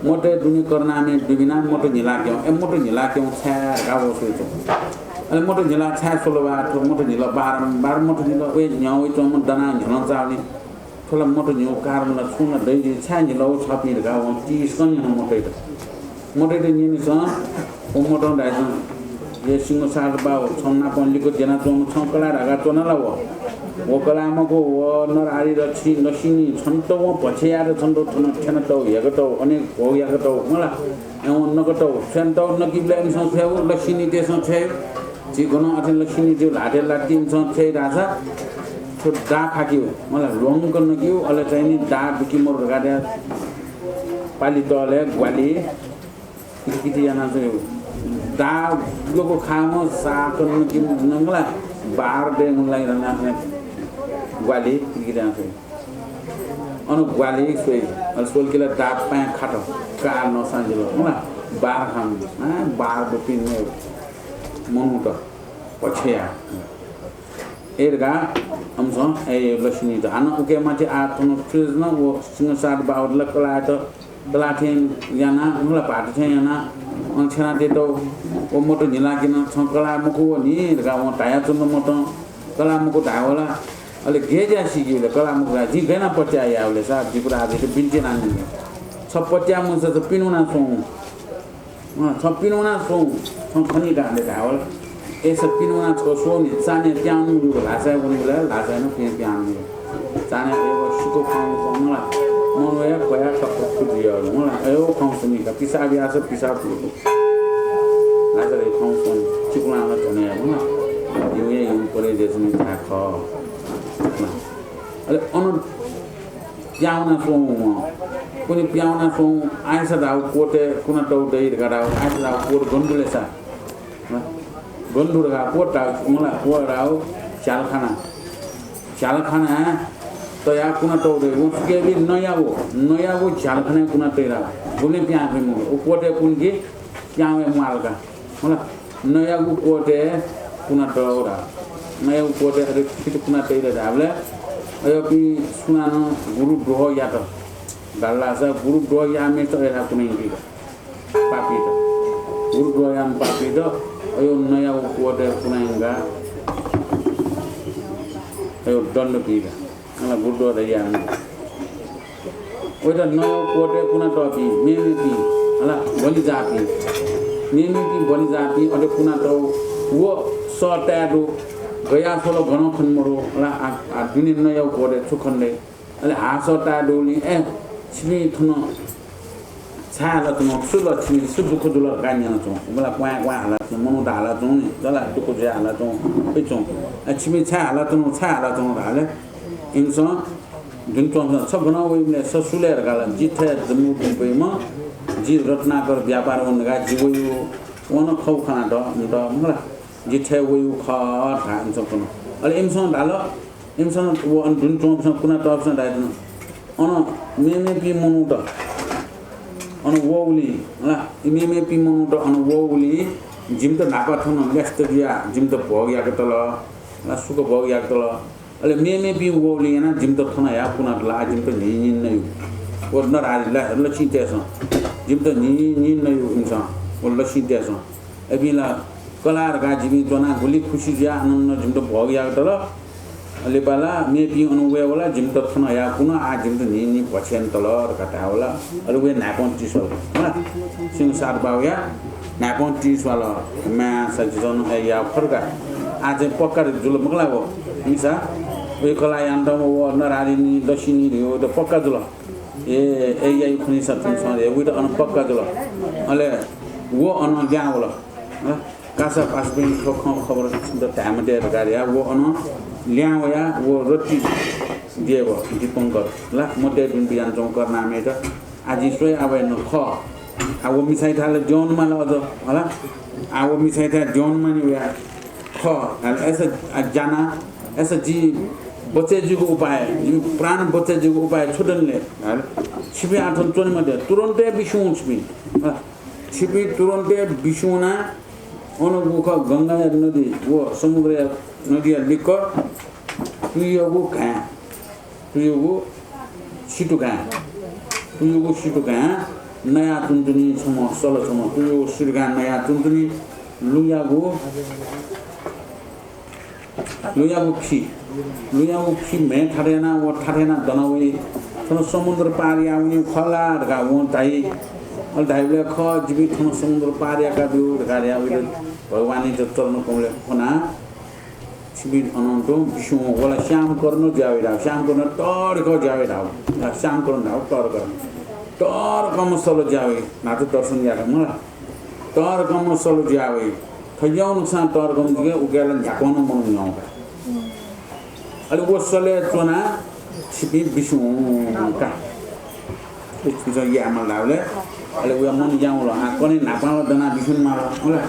mote duni karna me dubina mote nila kyo e mote nila kyo cha ga wo su to ale mote nila cha solo ba to mote nila bar mote nila we nyau to mo dana nyana za ni thola mote nyu kar mala suna dai ji cha ni lo chapi ga wo ti son ni mote मोटे नि नि छ ओ मोटो दाइ छ ये सिंह साल बाउ छन्ना पन्लीको जना चोन छकला रागा चोना ला वो कलामको वो नरारी रछि नसिनी छन्त वो पछियार छन्त छन छन त हेगतो अनेक हो यागतो मला ए नगतो छन्त नकिबले नि छ छेउ लसिनी देश छ जी गन अथि लसिनी जो लाटे लाटिन छ छै राजा छो दा खाकियो मला लोङ गर्न कियो अले चाहिँ नि दा दुकी मोर गाडे पाली तले ग्वाली किति जना चाहिँ दा लोको खामो साकन कि नंगला बार दे मुलाई रना ग्वाली किति जना चाहिँ अनु ग्वाली सोइ अलसोल केला दाप पाए खाटो का न सांजिलो होला बार खाम बार बपिन ने मनुट पछिया एरगा हमसो ए लक्ष्मी धान उके माथि आथन फ्रिज न वो सिंह सात बाउड लकला त दलाथेन याना मुला पाट थे याना अंछना दे तो ओ मोटो निला किन छकला मुको नि गा म टाया चुन मोटो कला मुको धावला अले गेजा सिगिले कला मुको जी गना पच्या यावले सा जिपुरा आदि बिन्चे नानी छपच्या मुस त पिनुना सो छपिनुना सो खनि गाले धावल एस पिनुना छो सो नि चाने त्यानु लु लासा उनीले लासा न पे प्यानु चाने एगो सुको खाउ मलाई मोया कोया कपको दियो मलाई एयो खाउँछु का पिसाबी आछ पिसाब लाजले खाउँछु चिकुना न जने मलाई यो यो परे देसनि थाख अले अनु प्याउना सोम कुनी प्याउना सोम आइसा दाउ कोटे कुना टौ दइ गराउ आइसा दाउ कोट गन्डुले सा गन्डुरगा कोटा मलाई कोराउ चालखाना तया कुना टौरे उसके भी नया वो झालखने कुना तेरा बोले प्यां पे मो कोटे कुन की क्या में माल का मतलब नया वो कोटे कुना टौरा नया वो कोटे अरे कित कुना तेरा दावले अयो की सुनानो गुरु द्रोह या तो गल्ला सा गुरु द्रोह या में तो एरा कुने की पापी तो गुरु द्रोह या पापी तो अयो नया वो कोटे कुनांगा अयो दंड पीगा ala gudo da yang oida no kote kuna topi memi ala boli japi ade kuna to wo sota do gaya solo gano khonmoro ala a dinin no yaw kote chukhonde ala ha sota do ni chimi thuno chala tuno sulo chimi subu khudula ganya to bala kwa ala mono da ala to ni dala duko ja ala to pe chong chimi chala tuno ala इंसान जुन चोंस सब बना वही में ससुले रगाला जिथे Jammu Dubai में जी रत्नाकर व्यापार उनका जीवयो वन खौ खाना द मला जिथे वही खा था इंसान को अले इंसान डालो इंसान वो जुन चोंस कुना टॉप से डाइट अन मेमे पी मनुट अन वोली होला मेमे पी मनुट अन वोली जिम त नापा थन व्यस्त दिया जिम त भोग याक तल ला सुक भोग याक तल अले मेमे पी वोली ना जिम त थना या कुना ला जिम त नि नै ओ न राजला लछि तेस जिम त नि नै इंसान ओ लछि तेस एबिला कलार गा जिमी जना गुली खुशी या आनन्द जिम त भोग याक तल अले बाला मे पी अनुवे वाला जिम त थना या कुना आ जिम त नि पछेन तल कटा होला अले वे नापन तिसो हैन सिंह सार बाउया नापन तिस वाला मा सजन या फरका आज पक्का जुल मगला वो मिसा वे कला यांडम वो नरारिनी दशिनी हो तो पक्का जुल ए यही खुनी सत्संग सरे वे तो अन पक्का जुल अले वो अन ज्ञान होला कासा पास पनि खबर त टाइम दे गाडिया वो अन ल्याउ या वो रोटी दिएको दीपंकर ला मते दिन बिहान चौकर नामे त आज सोय अब न ख अब मिसाई थाले जोन मा ल होला अब मिसाई था जोन मा नि या ख ऐसा जाना ऐसा जी बच्चे जी को उपाय जी प्राण बच्चे जी को उपाय छोडनले छिपी आठन चोन मध्ये तुरन्तै बिसुन छिपी तुरन्तै बिसुना अनुगुख गंगा नदी वो समुद्र नदी लिक तुयगु घा तुयगु सिटु घा नयाँ तुन्तुनी छम सल छम तुयगु सिटु घा नयाँ तुन्तुनी लुयागु फी में ठाडेना वो ठाडेना दनावई थन समुद्र पार आउने खला ढका वो ताई अल धाइले ख जीवी थन समुद्र पार याका बिउ ढका या उले भगवानी त चरण कमले फना छिबी अनन्त विष्णु वाला श्याम गर्न जावेरा श्याम गर्न तर क जावेरा श्याम गर्न धाउ तर कम सलो जावे नातो दर्शन याका मला तर कम सलो जावे खयाउन सा तर कम दिगे उगेला झ्याकोन मन न्याउ अलि वसले चोना छिबी विष्णु का इस या mal लावले अलि उया मन जाउ ल कने नापा दना विष्णु मार होला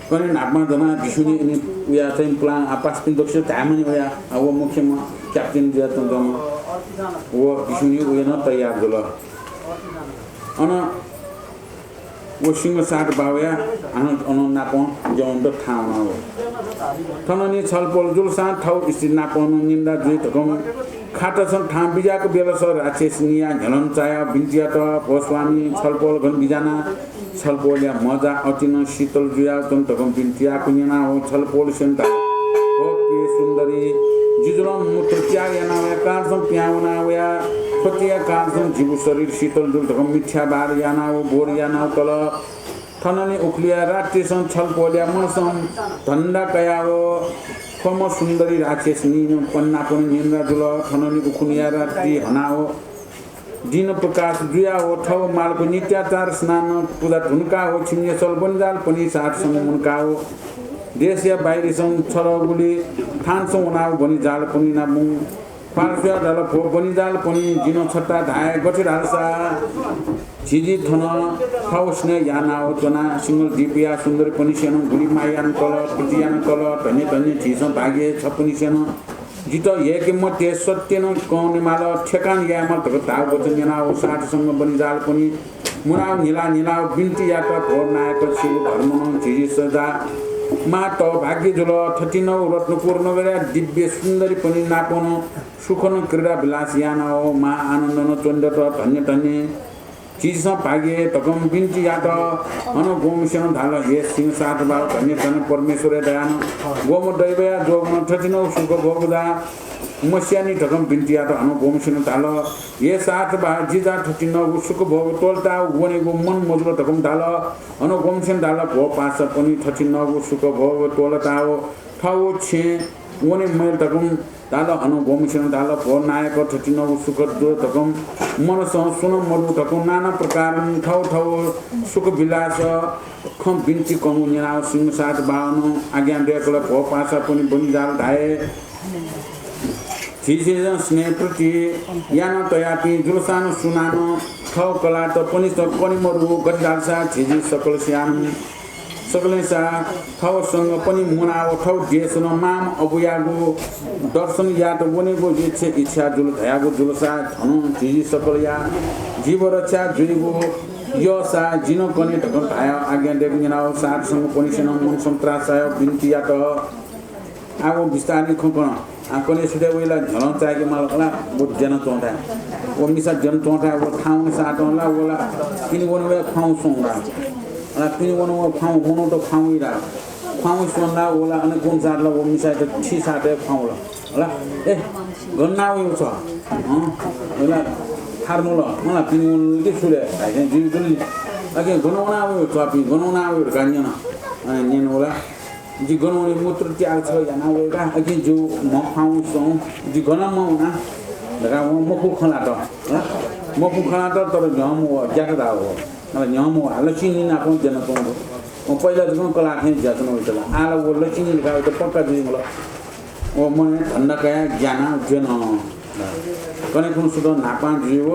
कने नापमा दना विष्णु नि उया चाहिँ प्लान आपास पिन दक्ष तामनि उया अब मुख्यमा क्याप्टेन दिया त जम वो विष्णु उया न तयार गल अन वो सिंह साथ बावया अन नापो जौन त ठाउँ हो थननी छलपल जुल साथ ठाउँ स्थित नापन निन्दा जुइ तकम खाता छन् ठाम बिजाको बेला सर राक्षसनिया झलन चाया बिन्जिया त गोस्वामी छलपल गन बिजाना छलपोल्या मजा अतिन शीतल जुया तम तकम बिन्तिया कुनिना हो छलपोल सेन्ता हो पे सुन्दरी जिजुरम मुत्या याना कारसम प्याउना वया फतिया कारसम जीव शरीर शीतल जुल तकम मिथ्या बार याना हो बोर याना तल थननी उखलिया रात्रिसम छलपोल्या मनसम धन्दा कया हो कम सुन्दरी राक्षसनी पन्ना पनि निन्द्रा जुल थननी उखुनिया रात्रि हना हो दिन प्रकाश जुया हो ठौ मालको नित्याचार स्नान पूजा धुनका हो छिन्ने सल बन्जाल पनि साथसँग मुनका हो देश या बाहिरसँग छरगुली थानसँग उनाउ भनी जाल पनि नामु पार्फ्या डाल फो पनि जाल पनि जिनो छट्टा धाय गठिर हालसा झिझी थन ठौस्ने याना हो तना सिंगल दिपिया सुन्दरी पनि सेन गुली मायान तल प्रतियान तल धन्य धन्य झिस भागे छ पनि सेन जित एक मध्ये सत्य न कौने माल ठेकान यामा तक ताव वचन याना हो साथसँग पनि जाल पनि मुनाव नीला बिन्ती यात्रा भोर नायक शिव धर्म न झिझी सदा मा त भाग्य जुल 39 रत्नपुर नगरा दिव्य सुन्दरी पनि नापन सुखन क्रीडा विलास याना हो मा आनन्द न चण्ड त धन्य धन्य चीज भाग्य तकम बिन्ती यात अन गोमशन धाल ये सिंह साथ बार धन्य धन्य परमेश्वर दयान गोम दैवया जोगन 39 सुख भोगदा मस्यानी तकम बिन्ती यात अन गोमशन धाल ये साथ बार जिजा 39 सुख भोग तोलता वनेको मन मजुर तकम धाल अन गोमशन धाल भो पास पनि 39 सुख भोग तोलता हो ठाउ छे वने मैल तकम दाल अनु गोमशन दाल भो नायक 39 सुख दो तकम मनस सुन मरु तकम नाना प्रकार ठाउ सुख विलास खम बिन्ती कमु निना सिंह साथ बानु आज्ञा देखल भो पासा पनि बनिजाल धाए झिझिजन स्नेह प्रति यान तयापि जुलसान सुनान ठौ कला त पनि मरु गजालसा झिझि सकल श्याम सकलेसा ठौसँग पनि मुनाव ठौ देशन माम अबुयागु दर्शन यात बनेको इच्छा जुल धयागु जुलसा धनु झिझि सकलया जीव रक्षा जुइगु यसा जिन कने ढकन भाय आज्ञा देगु नाव साथसँग पनि सेन मन सन्त्रासय बिन्ती यात आगो विस्तारले खकन आकने सुदे वेला झलन चाके मालकला बहुत जन चोंटा ओ मिसा जन चोंटा वो ठाउँ साटला ओला किन वनवे खाउ सोंगा अला किन वनवे खाउ हुनु त खाउइरा खाउ सोंला ओला अने गुण साटला वो मिसा त छी साटे खाउला होला ए गन्ना उयो छ ओला थार्नु ल मलाई किन वनले सुले हैन जिउ जुल अगे गनौना उयो छ पि गनौना उयो गान्यन अनि नेन ओला जी गनो मूत्र त्याग छ या ना वेगा अघि जो म खाउ सौ जी गन म ना लगा म खु खला त म खु खला त तर न्याम हो ज्यादा दा हो न न्याम हो हाल चिनी ना को जन को म पहिला जको कला थे ज्यादा न होइतला आला वो ल चिनी लगा त पक्का दिनु मला ओ म ठण्डा कया ज्ञान जन कने कुन सुदो नापा जीव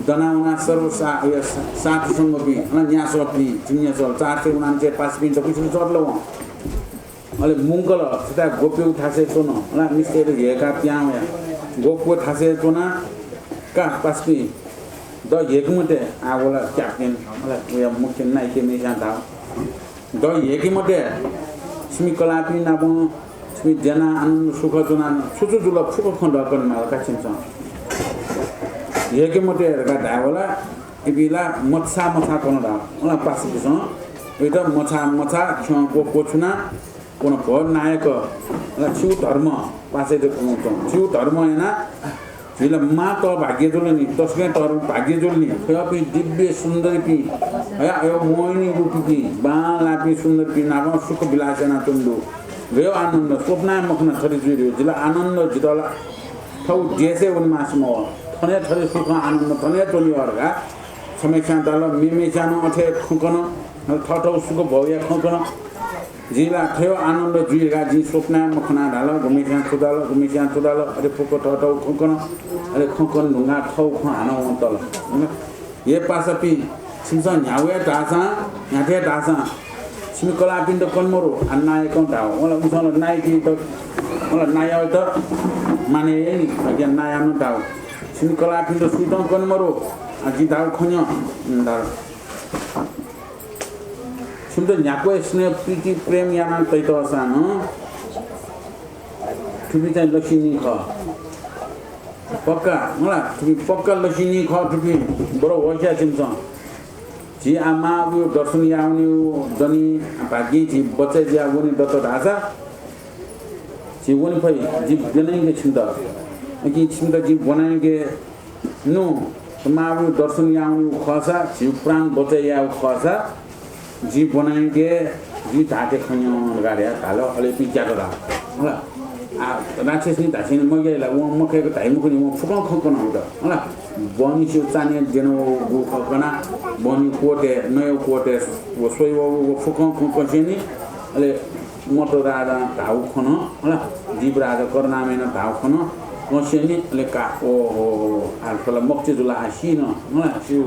दनाउना सर्व सात संगपी न न्यासपी जिन्यास 449 5 पिन त कुछ चर्लो अले मुंगल सेटा गोप्य उठासे तो न ला मिस्टर हेका प्याउ या गोप्य थासे तो ना का पास्पी द हेकमते आगोला क्याप्टेन ला या मुख्य नाइके मेसा दा द हेकमते स्मि कलापी नाबो स्मि जना आनन्द सुख जुना सुजु जुल फुक खण्ड गर्न मालका छिन्छ हेकमते का दावला इबिला मछा कोन दा ला पास्पी स एटा मछा खको कोछुना कोन भर नायक शिव धर्म पासे शिव धर्म हैन जिला मा त भाग्य जोलनी तस्कै तर भाग्य जोलनी फेपि दिव्य सुन्दर पि यो मोहिनी रूपी पि बालापि सुन्दर पि नाम सुख विलासना तुन्दु गयो आनन्द स्वप्न मखना छरि जुर्यो जिला आनन्द जितला थौ जेसे उन मासम थने छरि सुख आनन्द थने तोली अर्गा समेक्षा दल मिमेचानो अथे खुकन थठौ सुख भव्य खुकन जिला थयो आनन्द जुइगा जी स्वप्न मखना ढाल घुमेस्या चुदाल अरे फुको टटौ खुकन अरे खुकन ढुंगा ठौ खानो तल ये पासपि सिमसा न्यावे दासा न्याथे दासा सिमकला पिण्ड कन्मरो अन्नाय कन्टाउ ओला उसल नाइकी त ओला नायाउ त माने नि अगे नायानु दाउ सिमकला पिण्ड सुतन कन्मरो अजि दाउ खन्य दाउ सुन्दर न्याको स्नेह प्रीति प्रेम याना तैत असान तुमी चाहिँ लक्ष्मी ख पक्का मला तुमी पक्का लक्ष्मी ख तुमी बडो होस्या छिन्छ जी आमा यो दर्शन याउने जनी भाग्य जी बच्चे ज्या वनी दत्त ढासा जी वनी फै जी बनाएंगे छिन्द कि छिन्द जी बनाएंगे नो मावु दर्शन याउने खसा जी प्राण बच्चे या खसा जी बनाएंगे जी धाते खन्यो गाड्या हालो अले पिज्जा गरा होला आ राक्षस नि धासिन मगेला व मखेको धाइमुखनि म फुकन खकन हुन्छ होला बनी सिउ चाने जेनो गु खकना बनी कोटे नयो कोटे व सोइ व फुकन खकसेनी अले मोटो राजा धाउ खन होला जीव राजा करनामेन धाउ खन मसेनी अले का ओ हो आफला मक्चे जुला आसिन होला सिउ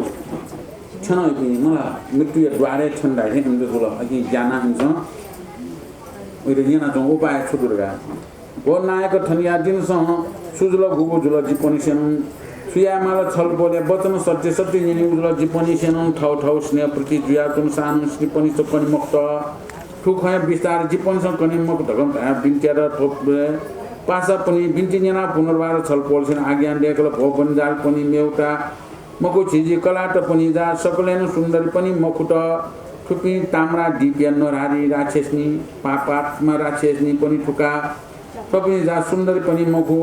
छन पनि मलाई मृत्यु द्वारे छन्दा चाहिँ इन्द्र जुल अघि ज्ञान हुन्छ ओइ रेना त उपाय छुदुरगा गो नायक थनिया दिनसँग सुजुल गुगु जुल जीपनी सेन सुयामाल छल बोले वचन सत्य सत्य निनि उजुल जीपनी सेन ठौ स्नेह प्रति जुया तुम सान श्री पनि चपनी मुक्त ठुखय विस्तार जीपन सँग कनि मुक्त ढगम भया बिन्त्यार ठोक पासा पनि बिन्ती जना पुनर्वार छल पोल्छन् आज्ञा देकल भो बन्जाल पनि मेउटा मको छिजी कलाट पनि जा सकलेन सुन्दर पनि मखुट ठुपी ताम्रा दिव्य नरारी राक्षसनी पापात्मा राक्षसनी पनि ठुका ठुपी जा सुन्दर पनि मखु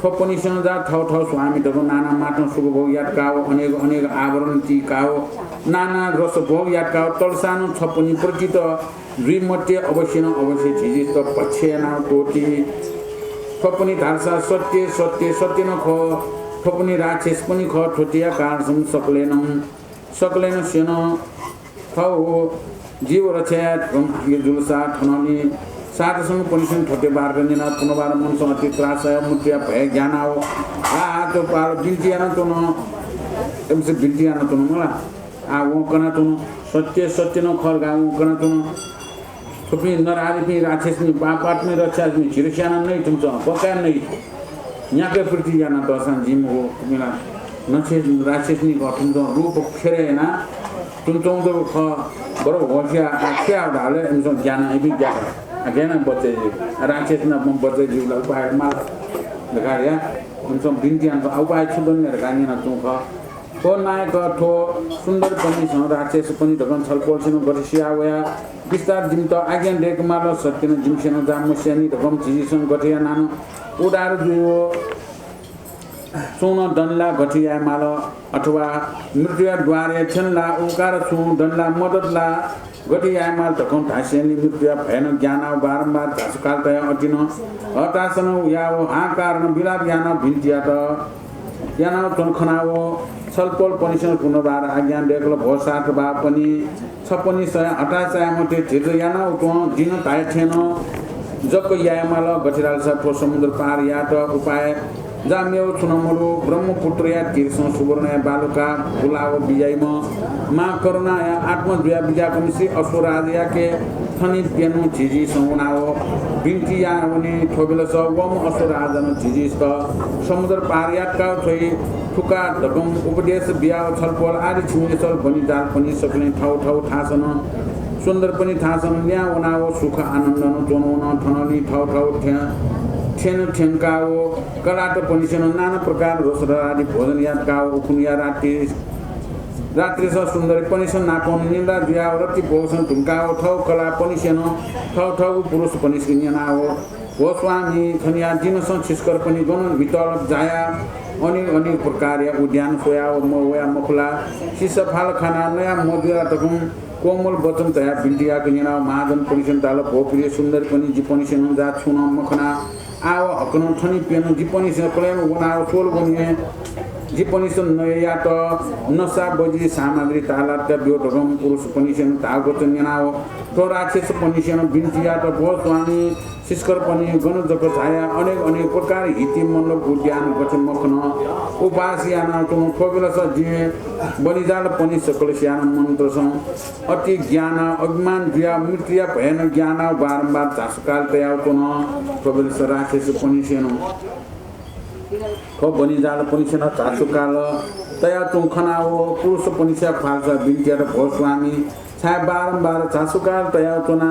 ठोपनी सँग जा ठौ स्वामी दको नाना माटो सुख भोग यातकाओ अनेक आवरण टिकाओ नाना रस भोग यातकाओ तलसानो छपनी प्रचित द्विमत्य अवश्य छिजी त पक्षेना टोटी ठोपनी धारसा सत्य न ख ठोपनी राक्षस पनि ख ठोटिया कारसम सकलेन सेन थौ जीव रक्षा यो जुलसा ठननी सातसम पनि ठोटे बार गनिना पुनबार मनसँग ति त्रासय मुत्या भय ज्ञान आओ आ तो पार बिन्तियान तो न एमसे बिन्तियान तो न मला आ वो कना तो सत्य न खरगा वो कना तो ठोपी नरारी पनि राक्षस नि पापात में रक्षा नि छिरस्यान नै तुमच पक्का नै यहाँकै प्रति जान दर्शन जिम हो मिला नछे राक्षस नि गठन त रूप खेरेना तुमचौं तो ख बरो होसिया क्या डाले एमसो ज्ञान इबि ज्ञान बच्चे राक्षस न बच्चे जीवला उपाय माल लगाया तुमचो बिन्तियान त उपाय छुदन गानी न तुख को नायक ठो सुन्दर पनि छ राक्षस पनि ढकन छलपोल्छिन गठसिया वया विस्तार जिम त आज्ञा देक माल सत्यन जिमसेन जामस्यानी ढकम चिजिसन गठिया नानो उडार जुयो सोन दनला गठिया माल अथवा मृत्युया द्वारे छनला ओकार छु दनला मदतला गति आयमाल तकौं ठास्यनि मृत्यु भएन ज्ञान बारम्बार धासुकाल तय अटिन हतासन याव हाकारण बिलाप ज्ञान भिन्टियात ज्ञान चनखनाव छलपोल पनिसन पुनर्बार आज्ञान देखल भोसाट बा पनि छपनी सय हटाचाय मते थिज याना उतो दिन ताय थेन जक यायमाल गतिराल स समुद्र पार यात उपाय जाम्यौ चुनमरु ब्रह्मपुत्र या तीर्थ सुवर्ण या बालुका बुलाव बिजाइम मा करुणा या आत्मद्वया बिजा कमिसी असुराज या के थनि पेनु झिझी सौनाओ बिन्ती या उनी थोबिलस वम असुराजन झिझीस्त समुद्र पार यातका थोइ ठुका धकम उपदेश बियाव छलपोल आदि छिमेसल बनि जाल पनि सक्ने ठाउँ ठाउँ थासन सुन्दर पनि थासन न्या उनाओ सुख आनन्द न जोनौन थनली ठाउँ ठाउँ ठेन ठेनकाओ कलाट पनिसन नाना प्रकार रोसर आदि भोजन यादकाओ उखुनिया रात्रि स सुन्दरी पनिसन नापन निन्दा जुया रति पोषण ढुङ्काओ ठौ कला पनिसन ठौ ठौ पुरुष पनिसन यनाओ हो स्वामी थनिया दिनस छिस्कर पनि गण भितल जाया अनेक प्रकार या उद्यान सोयाओ मोया मखला सिसफाल खाना नया मधुरा तकुम कोमल वचन तया बिन्टिया कन्या महाजन पनिसन ताल भोप्रिय सुन्दर पनि जिपनिसन जा छुन मखना आव हकन थनि पेन जिपनिसन कल्याण वनाव सोल बनिए जिपनिसन नया त नसा बजी सामग्री तालात ब्योटगम पुरुष पनिसन तागत न्याव तो राक्षस पनिसन बिन्टिया त भो स्वामी शिष्कर पनि गणजक छाया अनेक प्रकार हिति मण्डप उद्यान गछ मखन उपासियाना तुम ठोबिलस जिए बलिजाल पनि सकल स्यान मन्त्र स अति ज्ञान अभिमान जुया मृत्युया भएन ज्ञान बारम्बार चासकाल तयाउ तुन ठोबिलस राक्षस पनिसन ख बनिजाल पनिसन चासकाल तया तुम खनाओ पुरुष पनिसा फाल्सा बिन्टिया त भो स्वामी छाया बारम्बार चासुकाल तया चुना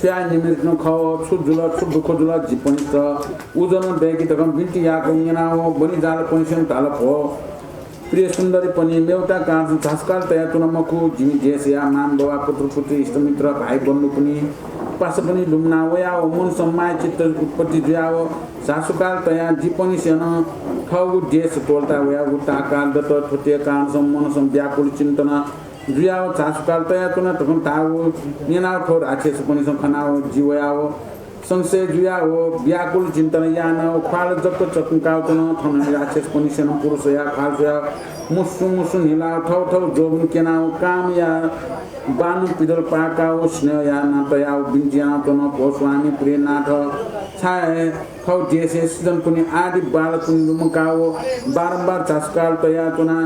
स्या निमिर्न ख छुजुल छुडुख जुल जिपनिस उजन बेगी तकम बिन्टी याको यनाओ बनि जाल पनिसन ताल भो प्रिय सुन्दरी पनि मेउटा काँस चासुकाल तया चुना मखु जिमि जेसिया माम बाबा पुत्र पुत्री इष्टमित्र भाइ बन्धु पनि पास पनि लुम्ना वया मन सम्माय चित्त उत्पत्ति जुयाओ चासुकाल तया जिपनिसन ठौ देश टोल्टा वया उता काल दत थोते कान सम्मन सम व्याकुल चिन्तन जुयाओ चासुकाल तया तुना तकम ताओ नेनाओ ठोर आछेस पनि खनाओ जीवयाओ संशय जुयाओ व्याकुल चिन्तन यानाओ खाल जक्क चक्काओ तुना थन आछेस पनि सेन पुरुष या खाल जुया मुसु हिलाओ ठौ ठौ जोबन केनाओ काम या बानु पिदल पाकाओ स्नेह या नातयाओ बिन्जिया तुना भो स्वामी प्रिय नाथ छाए ठौ देशे सिजन पनि आदि बाल पनि लुमकाओ बारम्बार चासकाल तया तुना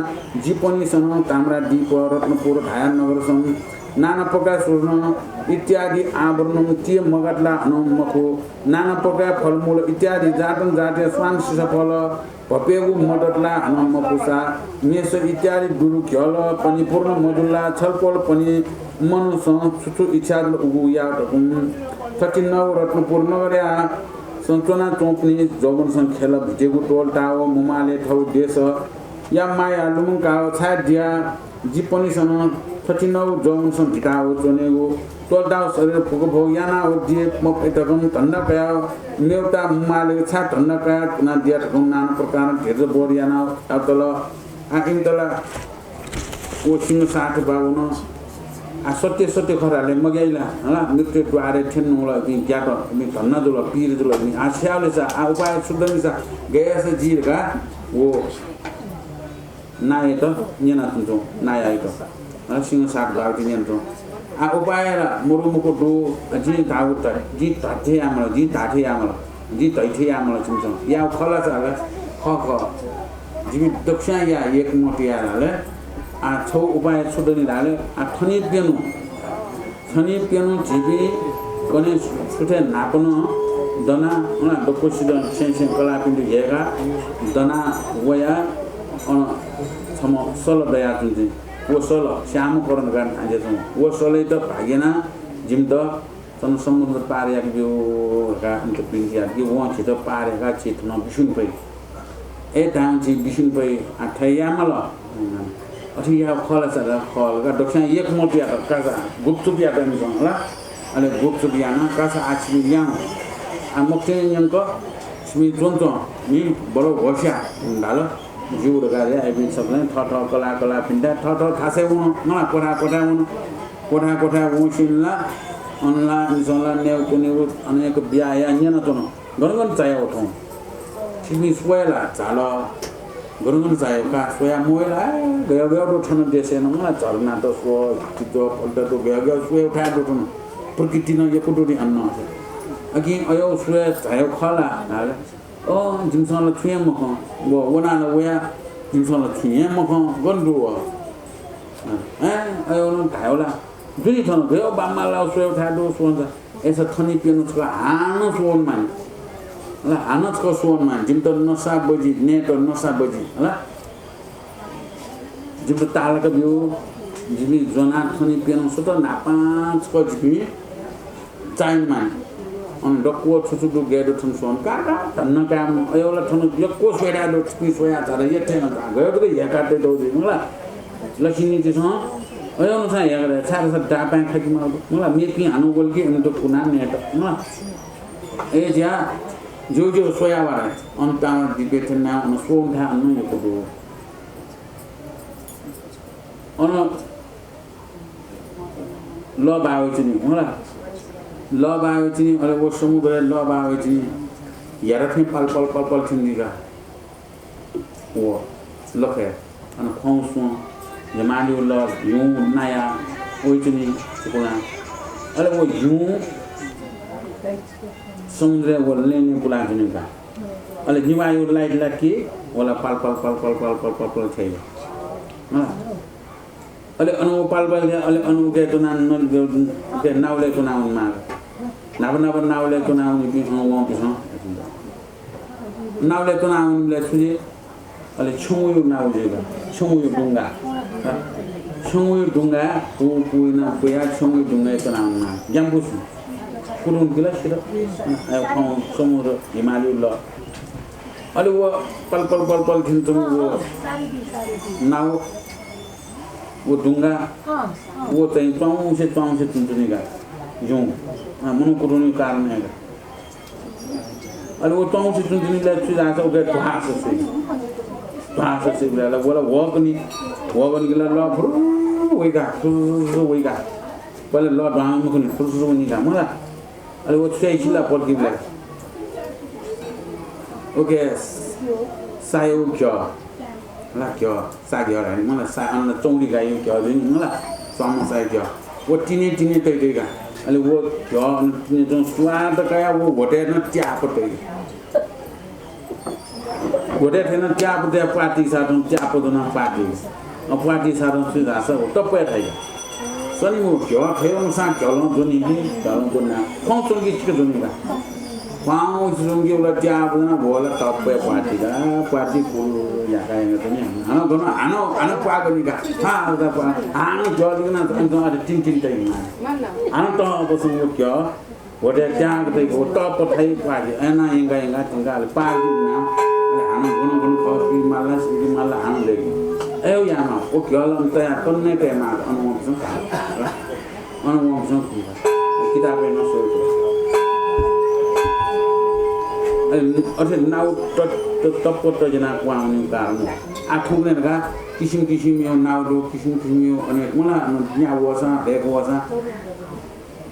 जिपनी सन ताम्रा दीप रत्नपुर धाया नगर सन नाना प्रकार स्वर्ण इत्यादि आवरण तीय मगटला अनमखो नाना प्रकार फलमूल इत्यादि जातन जातीय स्वान सिसफल भपेगु मटटला अनमखुसा मेष इत्यादि दुरु ख्यल पनि पूर्ण मजुल्ला छलपल पनि मन सुचु इच्छा उगु या तकुम 39 रत्नपुर नगरया सन्तोना चोपनी जौवन संखेल भिटेगु टोल टाओ मुमाले ठौ देश या माया लुमुकाओ छाडिया जिपनिसन 39 जौवन सं भिटाओ चोनेगु टोलटाओ शरीर फुको भो याना हो दिए मपैतकम धन्ना कयाओ मेउटा मुमाले छा धन्ना कया ना दिया तकम नाना प्रकार धेर बोर याना अतल आकिम तला ओ सिंह साथ बाउन आ सत्य खराले मगैला हला मृत्यु द्वारे ठेन्नुला बि ज्ञात बि धन्ना दुल पीर दुल बि आछ्याले सा आ उपाय शुद्धनि सा गया से जीरगा वो नाय त नेना तुंजो नाय आइ त सिंह साथ बाउ दिनेन्तो आ उपाय मुरुमुको दो जी ताउत जी ताथे आमल जी ताथे आमल जी तैथे आमल चिन्छ या खला चाले ख जिमि दक्षा या एक मोटिया लाले आ छौ उपाय सुदनी लाले आ थनी पेनु जिबी कने सुठे नापन दना उना डकोसिद सेन कला पिन्डु हेगा दना वया सम सल दया जुन वो सल श्याम करण गान आजे छ वो सलै त भागेना जिम त सन समुद्र पार या यो का अन्त पिन्जिया कि वो छित पार का छित न बिसुन पै ए टाइम छि बिसुन पै आ थैयामल अथि या खला छ खल का दक्षिण एक मोटिया त कासा गुप्तुपिया त नि होला अले गुप्तुपिया न कासा आछि याम आ मक्ते यंक स्मि जोन्तो नि बडो घोस्या डाल जिउर गाले आइबिन सक्ने ठ कला पिन्डा ठ खासै हुन न परा हुन कोठा उसिनला अनला निसला नेउ कुने अनेक बिया न्यान तन गनगन चाय उठौ तिमी सोयला झाल गनगन चाय का सोया मोयला गयो उठन देसे न मलाई झरना त सो त्यो पल्ट तो गयो सोय उठा उठन प्रकृति न यो कुटुरी अन्न अघि अयो सोय चाय खला हाल ओ जिमसँग छुए मख वो वना न वया जिमसँग थिए मख गन्दु अयो न धाउला जुनी थन गयो बाम्माला सोय उठा दो सोन्छ एसा थनी पिनु छ हान सोन मान ल हानच को सोन मान जिम त नसा बजी ने त नसा बजी ल जिम त तालका बिउ जिमी जना थनी पिनु छ त नापाँच को जिमी चाइन मान अन डक्को छुछु गेडो थन सोन काका धन्न काम अयोला थन यक्को सोडा दो स्पी सोया छ र यथे न गयो त या काटे दो ल लक्ष्मी जी छ अयो न छ या गरे छार छ डापा खकी मलाई मेपी हानु बोलकी अनि त कुना नेट न ए ज्या जो सोया वाला अन्त दिबेथ न अन सोम था अन यको दो अन ल बाउ चाहिँ मलाई ल बाउ चाहिँ अरे वो समुद्र ल बाउ चाहिँ यार थे पल थिंगा वो लखे अन खौसो यमाली ल यु नया ओइ चाहिँ कोना अरे वो यु समुद्र वो लेने बुला चाहिँ का अले निवायु लाइट लकी वाला पल छैन अले अनु पल अले अनु के तो नान के नाउले तो नाउन मा नाब नाउले तो नाउन बि वं पिस नाउले तो नाउन ले छुले अले छुयु नाउले का छुयु डुंगा पुइना पुया छुयु डुंगा तो नाउन मा जम्बुस कुरुन गिला सिर समुद्र हिमालय ल अले वो पल खिन्छ वो नाउ वो डुंगा वो चाहिँ चौसे चुन्चुनी गा जौं मनु कुरुनी कारण है अले वो चौसे चुन्चुनी ले छुजा छ ओके भास से बोला वगनी गिला ल फुरु वेगा पहिले ल डाम मुखनी फुरु नि का मला अले वो चाहिँ छिला पल्की ब्ला ओके सायो क्या ला क्या साग्यो रा मलाई सा अन्न चौडी गायो क्या दिन मलाई समस्या क्या वो तिने तैगा अले वो क्या तिने जो स्वाद कया वो होटे न च्याप तै होटे थिएन च्याप दे पार्टी साथन च्याप दन पार्टी साथन सुधा छ टप्पै थाइ सनी मु क्या थियो सा क्यालो जुनी क्यालो गुना खौचो गिचके जुनी बा पाउ जुंगी उला च्याप दन भोला टप्पै पार्टी फुल याका हैन त नि हानो पागो नि का हा उता पा हानो जदिन त अरे तीन तै हानो त बसु क्या होटे च्याप तै हो टप थाइ पार्टी एना इंगा तिंगाले पार्टी ना हानो गुन कफी माला हानो ले एउ यामा ओ क्याल अन्त या कन्ने टेमा अनुमोसन किताबे नसोको अझै नाउ टप्पो त जना क्वाउने कारण आठुने का किसिम यो नाउ दो किसिम यो अनि मलाई यहाँ वसा भएको वसा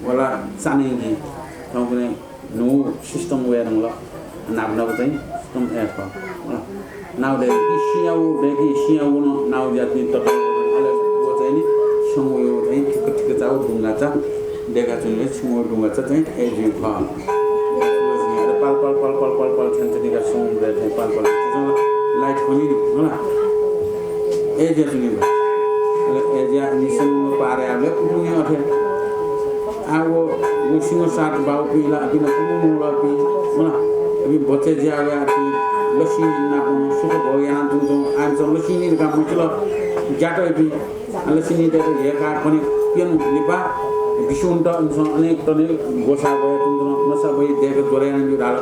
वला सानै नि तंगने नो सिस्टम वेर ल नाब्ना चाहिँ सिस्टम एफ नाउ दे सियाउ न नाउ जाति त अले वो चाहिँ नि संगो यो चाहिँ ठिक जाउ ढुंगा छ देखा चाहिँ संगो ढुंगा छ चाहिँ एजी भ पल छन्चनी का समुद्र चाहिँ पल लाइट पनि होला एजे पनि एजे निसन पारे आले कुनी अथे आगो मुसिनो साथ बाउ पिला बिना कुनु लपि होला अबि बच्चे ज्यागा आती लसी ना पनि सुख भया तुम आन्छ लसी नि काम मचलो जाटो बि लसी नि त हे का पनि केनु लिपा विशुन्त अनेक तने गोसा भए तुम नसा भए देखे जोरेन नि डाल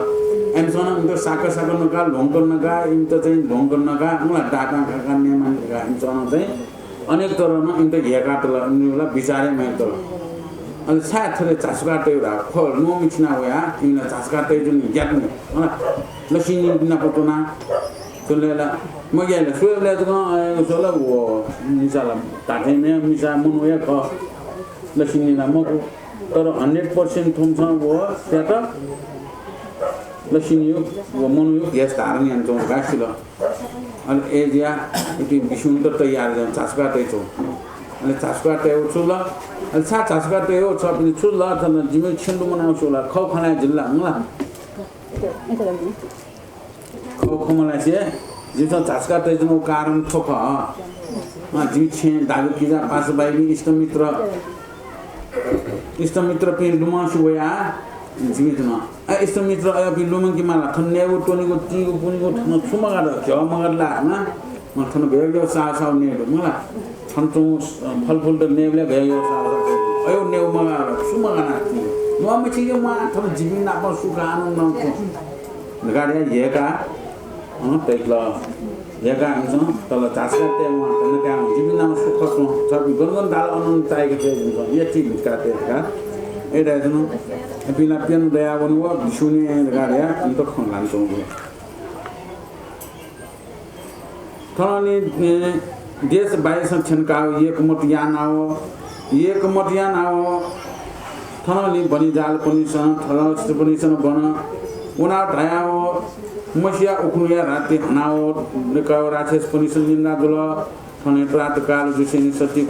एमसन इंतो साका नका लोंकर नका इंतो चाहिँ लोंकर नका मलाई डाका खाका नेमान का एमसन चाहिँ अनेक तरह न इंतो हेकाटला निला बिचारे मेतल अनि साथले चासकाटे रा ख नो मिछना होया इना चासकाटे जुन ज्ञान न लसिनी बिना पतोना तलेला मगेले सोले त सोला वो निसाला ताथे ने मिसा मुनोया ख लसिनीना मको तर 100% थुम्छ वो त्यता लसिनी वो मनु यस धारण यान्छौ गासिल अनि एजिया इति बिसुन त तयार जान्छ चासका तेचो अनि चासका तेउ छुल अनि चासका तेउ छ पनि छुल त जिमे छिन्डु मनाउँछु ल खौ खाना जिल्ला मलाई खौ खमला चाहिँ जिस चासका तेजनो कारण ठोक जी छे दागु किजा पास बाइबी इष्टमित्र पिन लुमा सुया जीवितमा इष्टमित्र अय पिन लुमा कि माला थन्नेउ टोनीको टीको पुनीको थन छुमगा द क्यो मगर ला न म थन भेगयो सासाउ नेडो मला थन्चो फलफुल द नेबले भेगयो सासा अयो नेउ मगा छुमगा ना म मछि म थन जीविन ना पर सुख आनन्द न गाडिया येका तैक्ला येका हुन्छ तल चासका तेमा तन का जीविन सुख छ गनगन दाल आनन्द चाहिएको छ यति भिका तेका एडा जनो पिला पिन दया बनु बिसुने गाडिया अन्त खन लान्छौ थनी देश बाइस छनकाउ एक मटियान आओ थनली बनि जाल पनि सन थरस्त पनि सन बन उना ढायाओ मसिया उकुया राते हनाओ निकाउ राक्षस पनि सन निन्दा दुल थने प्रात काल जुसेनी सती